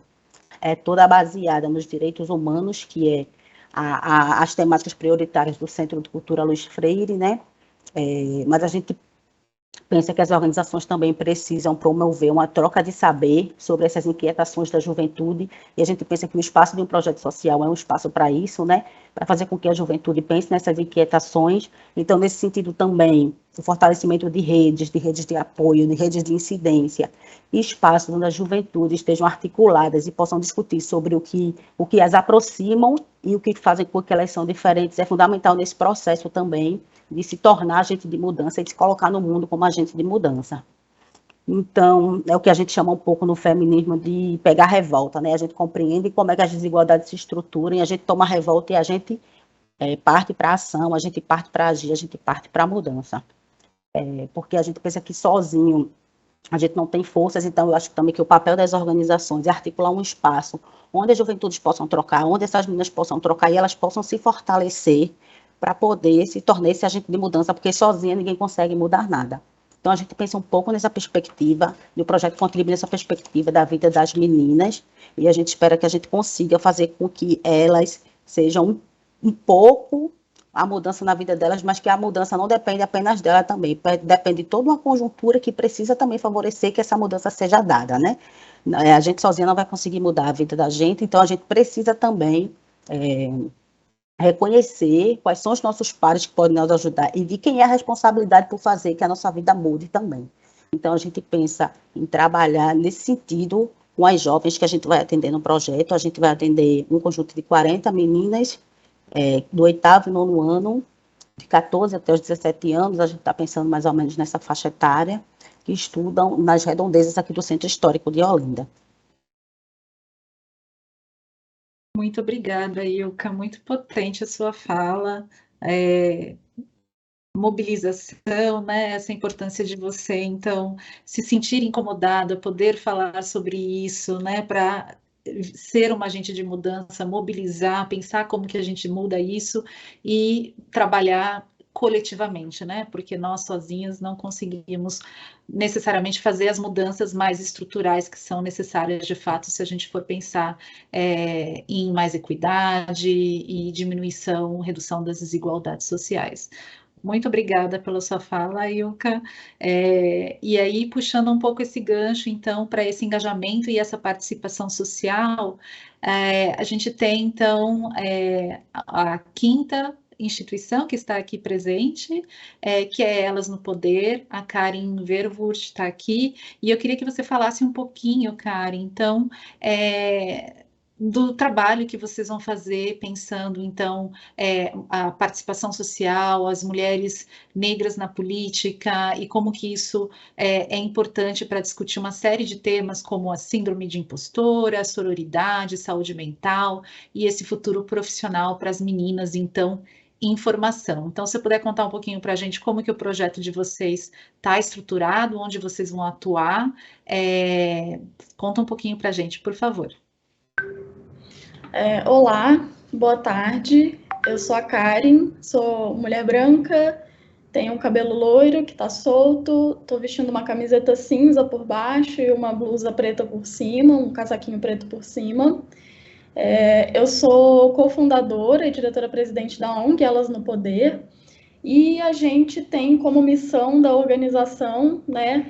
é toda baseada nos direitos humanos, que é as temáticas prioritárias do Centro de Cultura Luiz Freire, né? Mas a gente pensa que as organizações também precisam promover uma troca de saber sobre essas inquietações da juventude, e a gente pensa que o espaço de um projeto social é um espaço para isso, né? Para fazer com que a juventude pense nessas inquietações. Então, nesse sentido também, o fortalecimento de redes de apoio, de redes de incidência, e espaços onde as juventudes estejam articuladas e possam discutir sobre o que as aproximam e o que fazem com que elas são diferentes, é fundamental nesse processo também, de se tornar agente de mudança e de se colocar no mundo como agente de mudança. Então, é o que a gente chama um pouco no feminismo de pegar revolta, né? A gente compreende como é que as desigualdades se estruturam, e a gente toma revolta e a gente parte para a ação, a gente parte para agir, a gente parte para a mudança. Porque a gente pensa que sozinho a gente não tem forças, então eu acho também que o papel das organizações é articular um espaço onde as juventudes possam trocar, onde essas meninas possam trocar e elas possam se fortalecer para poder se tornar esse agente de mudança, porque sozinha ninguém consegue mudar nada. Então, a gente pensa um pouco nessa perspectiva, e o projeto contribui nessa perspectiva da vida das meninas, e a gente espera que a gente consiga fazer com que elas sejam um pouco a mudança na vida delas, mas que a mudança não depende apenas dela também, depende de toda uma conjuntura que precisa também favorecer que essa mudança seja dada, né? A gente sozinha não vai conseguir mudar a vida da gente, então a gente precisa também reconhecer quais são os nossos pares que podem nos ajudar e de quem é a responsabilidade por fazer que a nossa vida mude também. Então, a gente pensa em trabalhar nesse sentido com as jovens que a gente vai atender no projeto. A gente vai atender um conjunto de 40 meninas do 8º e 9º ano, de 14 até os 17 anos, a gente está pensando mais ou menos nessa faixa etária, que estudam nas redondezas aqui do Centro Histórico de Olinda. Muito obrigada, Ilka. Muito potente a sua fala. Mobilização, né? Essa importância de você, então, se sentir incomodada, poder falar sobre isso, né? Para ser uma agente de mudança, mobilizar, pensar como que a gente muda isso e trabalhar coletivamente, né? Porque nós sozinhos não conseguimos necessariamente fazer as mudanças mais estruturais que são necessárias de fato se a gente for pensar em mais equidade e diminuição, redução das desigualdades sociais. Muito obrigada pela sua fala, Ilka. E aí, puxando um pouco esse gancho, então, para esse engajamento e essa participação social, a gente tem, então, a 5ª instituição que está aqui presente, que é Elas no Poder. A Karen Verwurst está aqui, e eu queria que você falasse um pouquinho, Karen, então, do trabalho que vocês vão fazer, pensando, então, a participação social, as mulheres negras na política, e como que isso é importante para discutir uma série de temas, como a síndrome de impostora, a sororidade, saúde mental, e esse futuro profissional para as meninas, então, em formação. Então, se você puder contar um pouquinho para a gente como que o projeto de vocês está estruturado, onde vocês vão atuar, conta um pouquinho para a gente, por favor. Olá, boa tarde. Eu sou a Karen, sou mulher branca, tenho um cabelo loiro que está solto, estou vestindo uma camiseta cinza por baixo e uma blusa preta por cima, um casaquinho preto por cima. Eu sou cofundadora e diretora-presidente da ONG Elas no Poder, e a gente tem como missão da organização, né,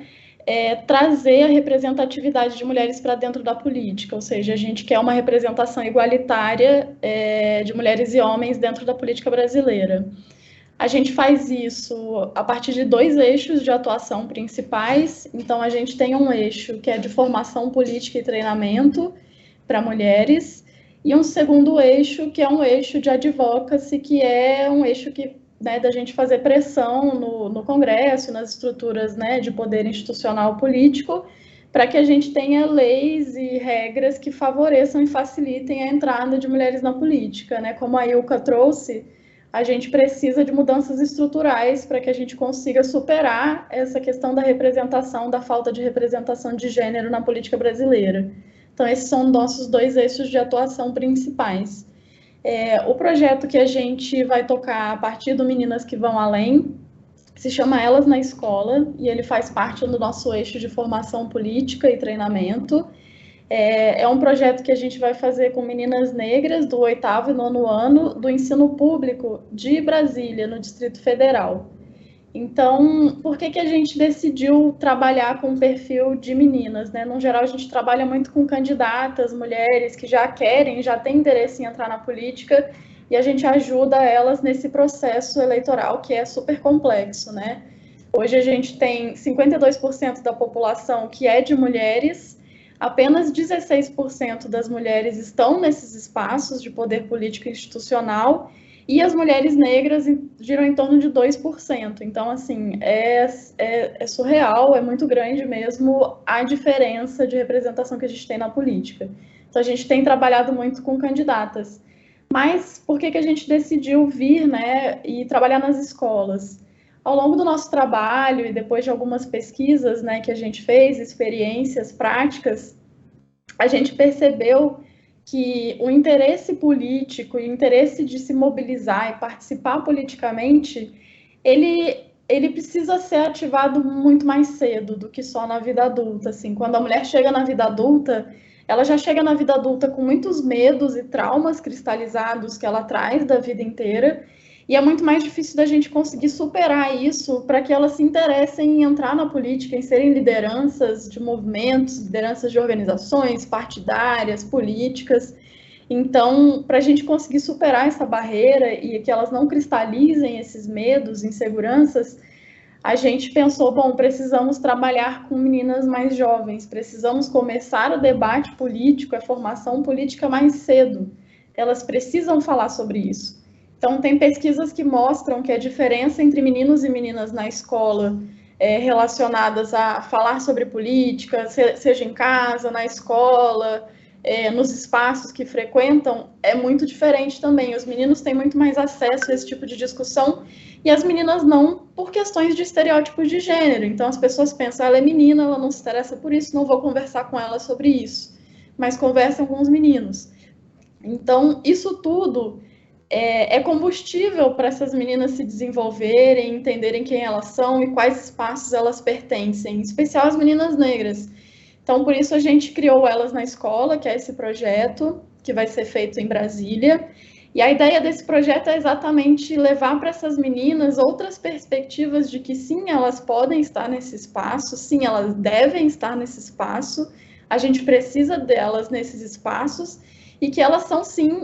trazer a representatividade de mulheres para dentro da política, ou seja, a gente quer uma representação igualitária de mulheres e homens dentro da política brasileira. A gente faz isso a partir de 2 eixos de atuação principais. Então, a gente tem um eixo que é de formação política e treinamento para mulheres, e um segundo eixo que é um eixo de advocacy, que é um eixo que, né, da gente fazer pressão no Congresso, nas estruturas, né, de poder institucional político, para que a gente tenha leis e regras que favoreçam e facilitem a entrada de mulheres na política, né? Como a Ilka trouxe, a gente precisa de mudanças estruturais para que a gente consiga superar essa questão da representação, da falta de representação de gênero na política brasileira. Então, esses são nossos 2 eixos de atuação principais. O projeto que a gente vai tocar a partir do Meninas que Vão Além se chama Elas na Escola, e ele faz parte do nosso eixo de formação política e treinamento. É um projeto que a gente vai fazer com meninas negras do 8º e 9º ano do ensino público de Brasília, no Distrito Federal. Então, por que a gente decidiu trabalhar com o perfil de meninas, né? No geral, a gente trabalha muito com candidatas, mulheres que já querem, já têm interesse em entrar na política, e a gente ajuda elas nesse processo eleitoral que é super complexo, né? Hoje a gente tem 52% da população que é de mulheres, apenas 16% das mulheres estão nesses espaços de poder político e institucional, e as mulheres negras giram em torno de 2%. Então, assim, é surreal, é muito grande mesmo a diferença de representação que a gente tem na política. Então, a gente tem trabalhado muito com candidatas. Mas por que a gente decidiu vir, né, e trabalhar nas escolas? Ao longo do nosso trabalho e depois de algumas pesquisas, né, que a gente fez, experiências práticas, a gente percebeu que o interesse político e o interesse de se mobilizar e participar politicamente, ele precisa ser ativado muito mais cedo do que só na vida adulta. Assim, quando a mulher chega na vida adulta, ela já chega na vida adulta com muitos medos e traumas cristalizados que ela traz da vida inteira, e é muito mais difícil da gente conseguir superar isso para que elas se interessem em entrar na política, em serem lideranças de movimentos, lideranças de organizações partidárias, políticas. Então, para a gente conseguir superar essa barreira e que elas não cristalizem esses medos, inseguranças, a gente pensou, bom, precisamos trabalhar com meninas mais jovens, precisamos começar o debate político, a formação política mais cedo. Elas precisam falar sobre isso. Então, tem pesquisas que mostram que a diferença entre meninos e meninas na escola relacionadas a falar sobre política, seja em casa, na escola, nos espaços que frequentam, é muito diferente também. Os meninos têm muito mais acesso a esse tipo de discussão e as meninas não, por questões de estereótipos de gênero. Então, as pessoas pensam, ela é menina, ela não se interessa por isso, não vou conversar com ela sobre isso. Mas conversam com os meninos. Então, isso tudo é combustível para essas meninas se desenvolverem, entenderem quem elas são e quais espaços elas pertencem, em especial as meninas negras. Então, por isso a gente criou Elas na Escola, que é esse projeto que vai ser feito em Brasília. E a ideia desse projeto é exatamente levar para essas meninas outras perspectivas de que sim, elas podem estar nesse espaço, sim, elas devem estar nesse espaço, a gente precisa delas nesses espaços, e que elas são, sim,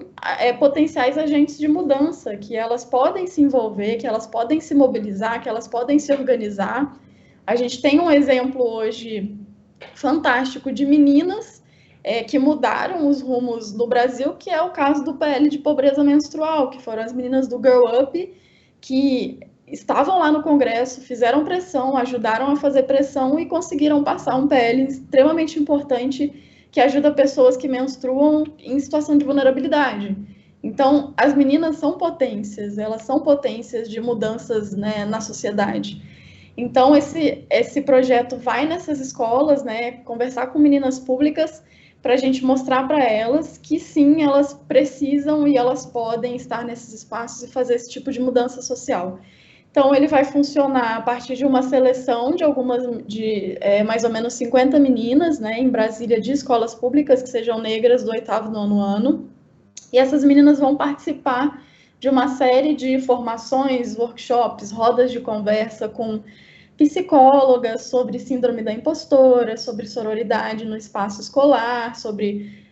potenciais agentes de mudança, que elas podem se envolver, que elas podem se mobilizar, que elas podem se organizar. A gente tem um exemplo hoje fantástico de meninas que mudaram os rumos no Brasil, que é o caso do PL de pobreza menstrual, que foram as meninas do Girl Up, que estavam lá no Congresso, fizeram pressão, ajudaram a fazer pressão e conseguiram passar um PL extremamente importante que ajuda pessoas que menstruam em situação de vulnerabilidade. Então, as meninas são potências, elas são potências de mudanças, né, na sociedade. Então, esse projeto vai nessas escolas, né, conversar com meninas públicas para a gente mostrar para elas que, sim, elas precisam e elas podem estar nesses espaços e fazer esse tipo de mudança social. Então, ele vai funcionar a partir de uma seleção de mais ou menos 50 meninas, né, em Brasília, de escolas públicas que sejam negras do 8º e 9º ano. E essas meninas vão participar de uma série de formações, workshops, rodas de conversa com psicólogas sobre síndrome da impostora, sobre sororidade no espaço escolar, sobre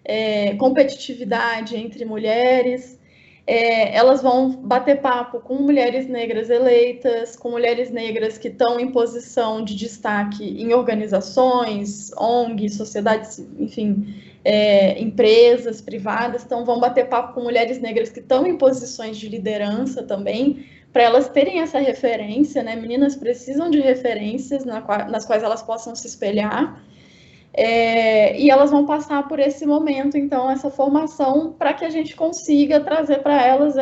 competitividade entre mulheres. Elas vão bater papo com mulheres negras eleitas, com mulheres negras que estão em posição de destaque em organizações, ONGs, sociedades, enfim, empresas privadas. Então, vão bater papo com mulheres negras que estão em posições de liderança também, para elas terem essa referência, né? Meninas precisam de referências nas quais elas possam se espelhar. E elas vão passar por esse momento, então, essa formação, para que a gente consiga trazer para elas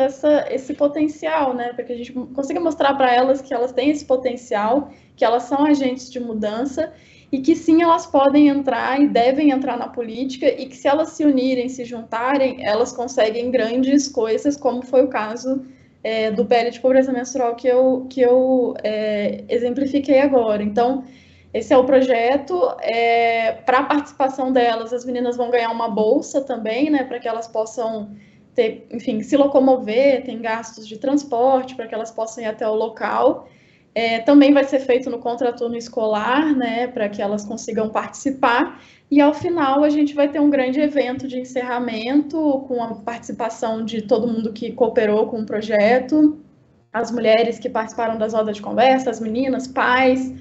esse potencial, né? Para que a gente consiga mostrar para elas que elas têm esse potencial, que elas são agentes de mudança e que sim, elas podem entrar e devem entrar na política e que se elas se unirem, se juntarem, elas conseguem grandes coisas, como foi o caso do PL de pobreza menstrual que eu exemplifiquei agora. Então, esse é o projeto. Para a participação delas, as meninas vão ganhar uma bolsa também, né, para que elas possam ter, enfim, se locomover, tem gastos de transporte, para que elas possam ir até o local. Também vai ser feito no contraturno escolar, né, para que elas consigam participar. E, ao final, a gente vai ter um grande evento de encerramento, com a participação de todo mundo que cooperou com o projeto, as mulheres que participaram das rodas de conversa, as meninas, pais,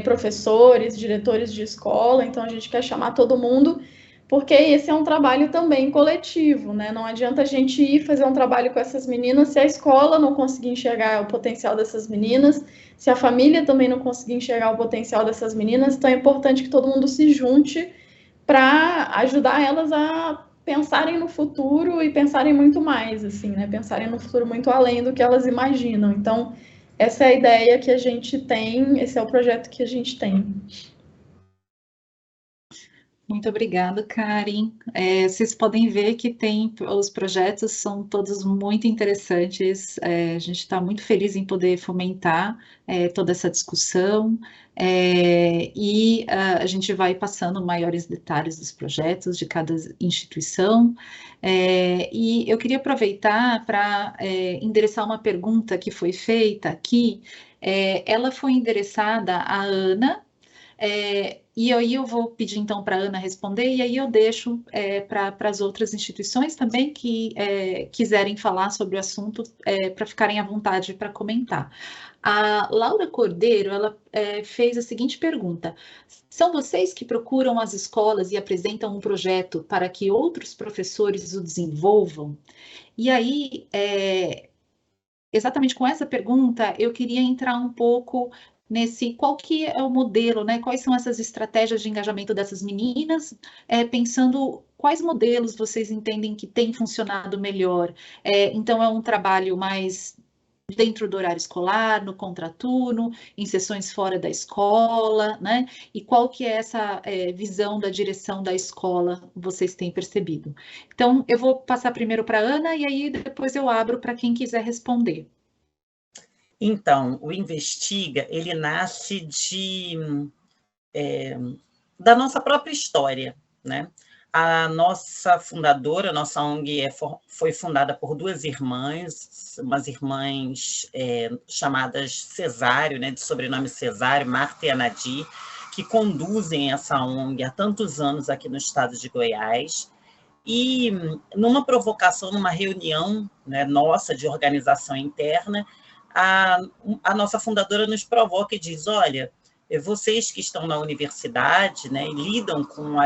professores, diretores de escola. Então, a gente quer chamar todo mundo, porque esse é um trabalho também coletivo, né? Não adianta a gente ir fazer um trabalho com essas meninas se a escola não conseguir enxergar o potencial dessas meninas, se a família também não conseguir enxergar o potencial dessas meninas. Então, é importante que todo mundo se junte para ajudar elas a pensarem no futuro e pensarem muito mais, assim, né? Pensarem no futuro muito além do que elas imaginam. Então, essa é a ideia que a gente tem, esse é o projeto que a gente tem. Muito obrigada, Karen. Vocês podem ver que os projetos são todos muito interessantes. A gente está muito feliz em poder fomentar toda essa discussão e a gente vai passando maiores detalhes dos projetos de cada instituição. E eu queria aproveitar para endereçar uma pergunta que foi feita aqui. Ela foi endereçada à Ana. E aí eu vou pedir então para a Ana responder, e aí eu deixo para as outras instituições também que quiserem falar sobre o assunto, para ficarem à vontade para comentar. A Laura Cordeiro, ela fez a seguinte pergunta: são vocês que procuram as escolas e apresentam um projeto para que outros professores o desenvolvam? E aí, exatamente com essa pergunta, eu queria entrar um pouco nesse qual que é o modelo, né? Quais são essas estratégias de engajamento dessas meninas, pensando quais modelos vocês entendem que têm funcionado melhor. Então, é um trabalho mais dentro do horário escolar, no contraturno, em sessões fora da escola, né? E qual que é essa visão da direção da escola vocês têm percebido? Então, eu vou passar primeiro para a Ana e aí depois eu abro para quem quiser responder. Então, o Investiga, ele nasce da nossa própria história, né? A nossa fundadora, a nossa ONG foi fundada por duas irmãs, umas irmãs chamadas Cesário, né, de sobrenome Cesário, Marta e Anadir, que conduzem essa ONG há tantos anos aqui no estado de Goiás. E numa provocação, numa reunião, né, nossa de organização interna, a nossa fundadora nos provoca e diz: olha, vocês que estão na universidade, né, e lidam com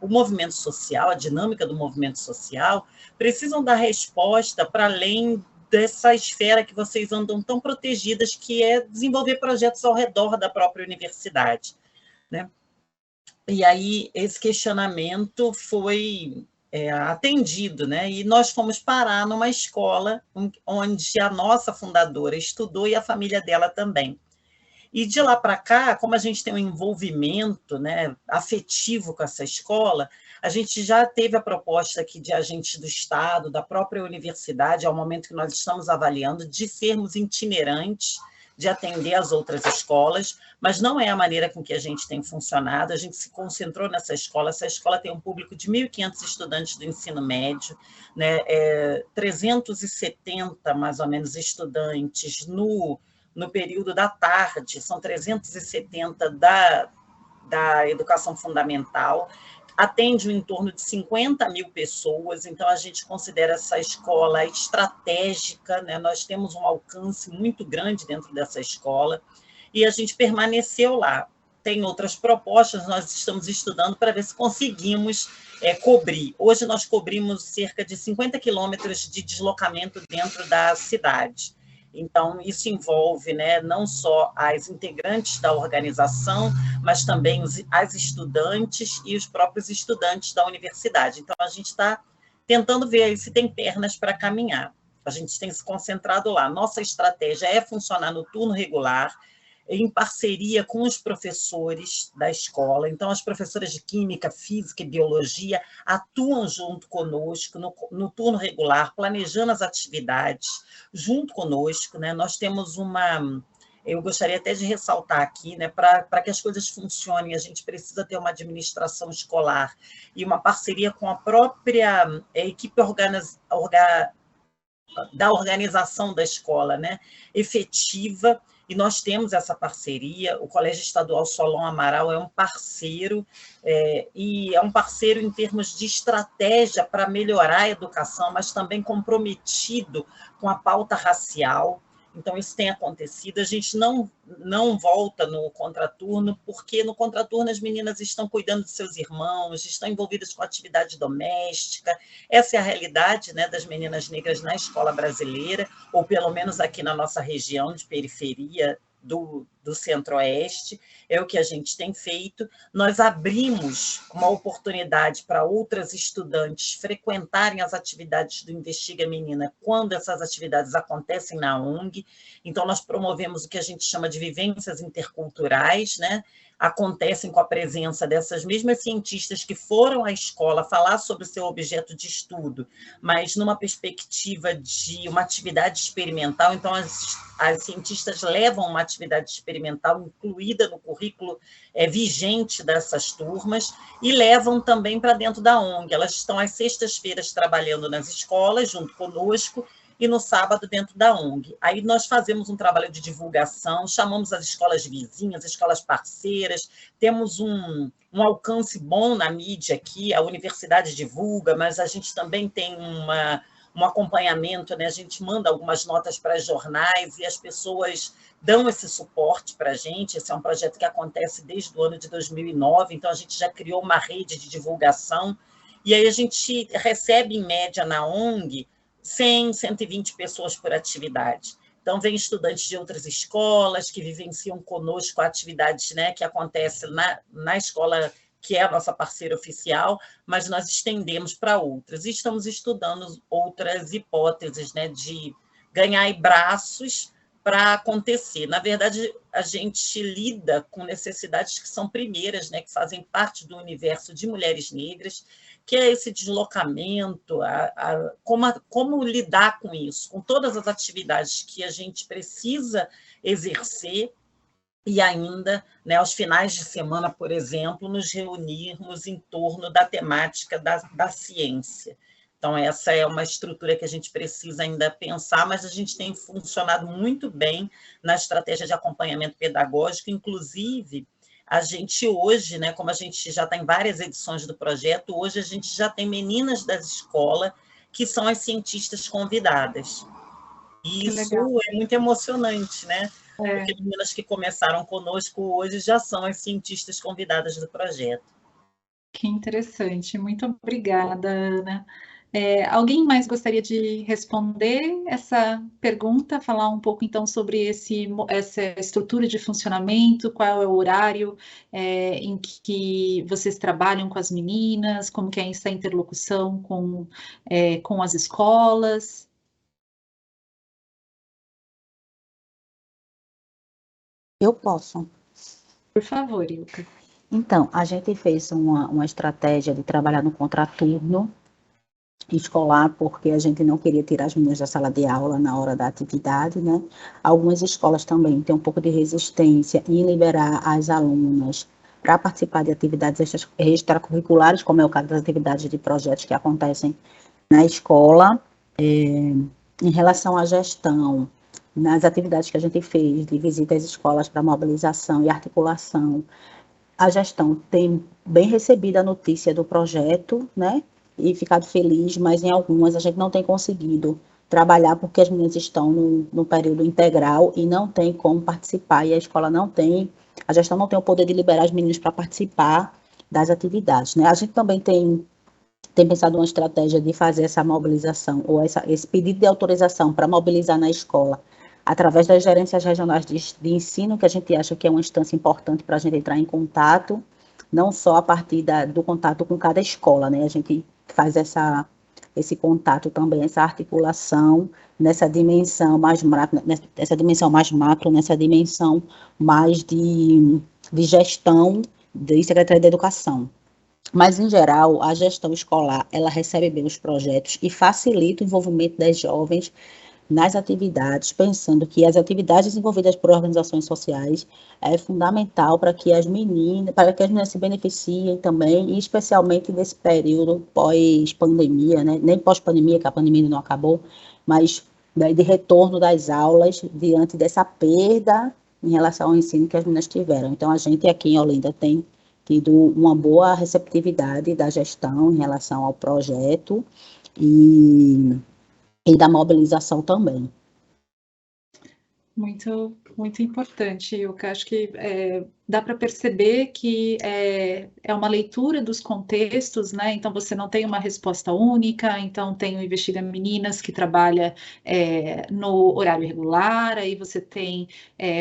o movimento social, a dinâmica do movimento social, precisam dar resposta para além dessa esfera que vocês andam tão protegidas, que é desenvolver projetos ao redor da própria universidade, né? E aí esse questionamento foi atendido, né? E nós fomos parar numa escola onde a nossa fundadora estudou e a família dela também. E de lá para cá, como a gente tem um envolvimento, né, afetivo com essa escola, a gente já teve a proposta aqui de agentes do Estado, da própria universidade, ao momento que nós estamos avaliando, de sermos itinerantes, de atender as outras escolas, mas não é a maneira com que a gente tem funcionado. A gente se concentrou nessa escola. Essa escola tem um público de 1.500 estudantes do ensino médio, né? 370, mais ou menos, estudantes no período da tarde, são 370 da educação fundamental, atende em torno de 50.000 pessoas, então a gente considera essa escola estratégica, né? Nós temos um alcance muito grande dentro dessa escola, e a gente permaneceu lá. Tem outras propostas, nós estamos estudando para ver se conseguimos cobrir. Hoje nós cobrimos cerca de 50 quilômetros de deslocamento dentro da cidade. Então, isso envolve, né, não só as integrantes da organização, mas também as estudantes e os próprios estudantes da universidade. Então, a gente está tentando ver aí se tem pernas para caminhar. A gente tem se concentrado lá. Nossa estratégia é funcionar no turno regular, em parceria com os professores da escola. Então, as professoras de Química, Física e Biologia atuam junto conosco no turno regular, planejando as atividades junto conosco, né? Nós temos eu gostaria até de ressaltar aqui, né, para que as coisas funcionem, a gente precisa ter uma administração escolar e uma parceria com a própria equipe da organização da escola, né, efetiva. E nós temos essa parceria. O Colégio Estadual Solon Amaral é um parceiro, e é um parceiro em termos de estratégia para melhorar a educação, mas também comprometido com a pauta racial. Então, isso tem acontecido. A gente não volta no contraturno, porque no contraturno as meninas estão cuidando de seus irmãos, estão envolvidas com atividade doméstica. Essa é a realidade, né, das meninas negras na escola brasileira, ou pelo menos aqui na nossa região de periferia do Centro-Oeste, é o que a gente tem feito. Nós abrimos uma oportunidade para outras estudantes frequentarem as atividades do Investiga Menina quando essas atividades acontecem na ONG. Então, nós promovemos o que a gente chama de vivências interculturais, né? Acontecem com a presença dessas mesmas cientistas que foram à escola falar sobre o seu objeto de estudo, mas numa perspectiva de uma atividade experimental. Então, as cientistas levam uma atividade experimental incluída no currículo vigente dessas turmas e levam também para dentro da ONG. Elas estão às sextas-feiras trabalhando nas escolas, junto conosco, e no sábado dentro da ONG. Aí nós fazemos um trabalho de divulgação, chamamos as escolas vizinhas, escolas parceiras, temos um alcance bom na mídia aqui, a universidade divulga, mas a gente também tem um acompanhamento, né? A gente manda algumas notas para jornais e as pessoas dão esse suporte para a gente. Esse é um projeto que acontece desde o ano de 2009, então a gente já criou uma rede de divulgação, e aí a gente recebe, em média, na ONG, 100, 120 pessoas por atividade. Então, vem estudantes de outras escolas que vivenciam conosco atividades, né, que acontecem na escola, que é a nossa parceira oficial, mas nós estendemos para outras. E estamos estudando outras hipóteses, né, de ganhar braços para acontecer. Na verdade, a gente lida com necessidades que são primeiras, né, que fazem parte do universo de mulheres negras, que é esse deslocamento, como lidar com isso, com todas as atividades que a gente precisa exercer, e ainda, né, aos finais de semana, por exemplo, nos reunirmos em torno da temática da ciência. Então, essa é uma estrutura que a gente precisa ainda pensar, mas a gente tem funcionado muito bem na estratégia de acompanhamento pedagógico. Inclusive, a gente hoje, né, como a gente já está em várias edições do projeto, hoje a gente já tem meninas da escola que são as cientistas convidadas. E isso é muito emocionante, né? Porque as meninas que começaram conosco hoje já são as cientistas convidadas do projeto. Que interessante, muito obrigada, Ana. Alguém mais gostaria de responder essa pergunta, falar um pouco então sobre essa estrutura de funcionamento, qual é o horário em que vocês trabalham com as meninas, como que é essa interlocução com as escolas? Eu posso. Por favor, Ilka. Então, a gente fez uma estratégia de trabalhar no contraturno, escolar, porque a gente não queria tirar as meninas da sala de aula na hora da atividade, né? Algumas escolas também têm um pouco de resistência em liberar as alunas para participar de atividades extracurriculares, como é o caso das atividades de projetos que acontecem na escola. Em relação à gestão, nas atividades que a gente fez de visita às escolas para mobilização e articulação, a gestão tem bem recebido a notícia do projeto, né, e ficado feliz, mas em algumas a gente não tem conseguido trabalhar porque as meninas estão no período integral e não tem como participar, e a escola não tem, a gestão não tem o poder de liberar as meninas para participar das atividades, né. A gente também tem pensado uma estratégia de fazer essa mobilização, ou esse pedido de autorização para mobilizar na escola, através das gerências regionais de ensino, que a gente acha que é uma instância importante para a gente entrar em contato, não só a partir do contato com cada escola, né? A gente faz esse contato também, essa articulação nessa dimensão mais macro, nessa dimensão mais de gestão de Secretaria de Educação. Mas, em geral, a gestão escolar, ela recebe bem os projetos e facilita o envolvimento das jovens nas atividades, pensando que as atividades desenvolvidas por organizações sociais é fundamental para que as meninas se beneficiem também, e especialmente nesse período pós-pandemia, né? Nem pós-pandemia, que a pandemia ainda não acabou, mas de retorno das aulas diante dessa perda em relação ao ensino que as meninas tiveram. Então, a gente aqui em Olinda tem tido uma boa receptividade da gestão em relação ao projeto e da mobilização também. Muito, muito importante. Eu acho que dá para perceber que é uma leitura dos contextos, né? Então, você não tem uma resposta única. Então, tem o Investiga Meninas, que trabalha no horário regular, aí você tem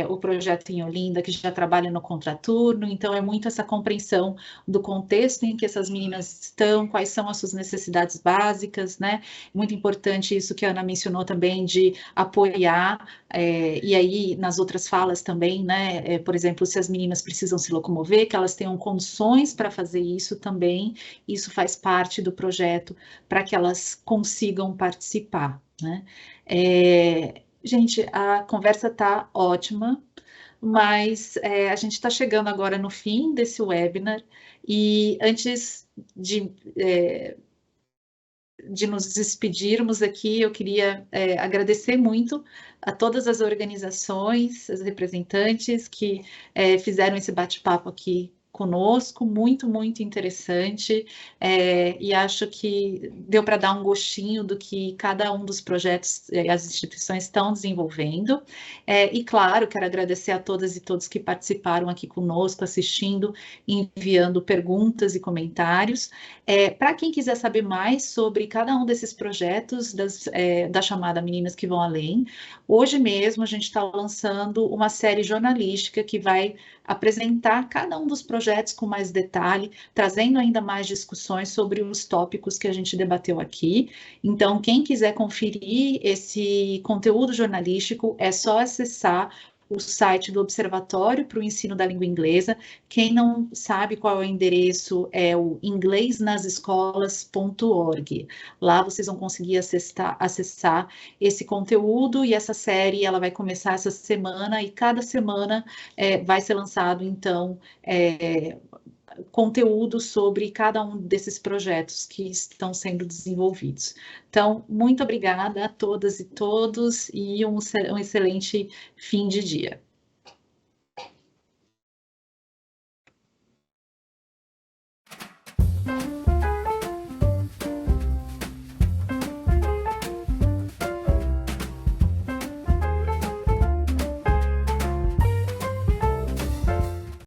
o projeto em Olinda, que já trabalha no contraturno. Então, é muito essa compreensão do contexto em que essas meninas estão, quais são as suas necessidades básicas, né? Muito importante isso que a Ana mencionou também, de apoiar, e aí nas outras falas também, né? Por exemplo, se as meninas precisam se locomover, que elas tenham condições para fazer isso também, isso faz parte do projeto para que elas consigam participar, né? Gente, a conversa está ótima, mas a gente está chegando agora no fim desse webinar, e antes de nos despedirmos aqui, eu queria agradecer muito a todas as organizações, as representantes que fizeram esse bate-papo aqui conosco, muito, muito interessante, e acho que deu para dar um gostinho do que cada um dos projetos as instituições estão desenvolvendo, e claro, quero agradecer a todas e todos que participaram aqui conosco, assistindo, enviando perguntas e comentários. Para quem quiser saber mais sobre cada um desses projetos da chamada Meninas que Vão Além, hoje mesmo a gente está lançando uma série jornalística que vai apresentar cada um dos projetos com mais detalhe, trazendo ainda mais discussões sobre os tópicos que a gente debateu aqui. Então, quem quiser conferir esse conteúdo jornalístico, é só acessar o site do Observatório para o Ensino da Língua Inglesa. Quem não sabe qual é o endereço, é o inglesnasescolas.org. Lá vocês vão conseguir acessar esse conteúdo, e essa série ela vai começar essa semana, e cada semana vai ser lançado, então, conteúdo sobre cada um desses projetos que estão sendo desenvolvidos. Então, muito obrigada a todas e todos, e um excelente fim de dia.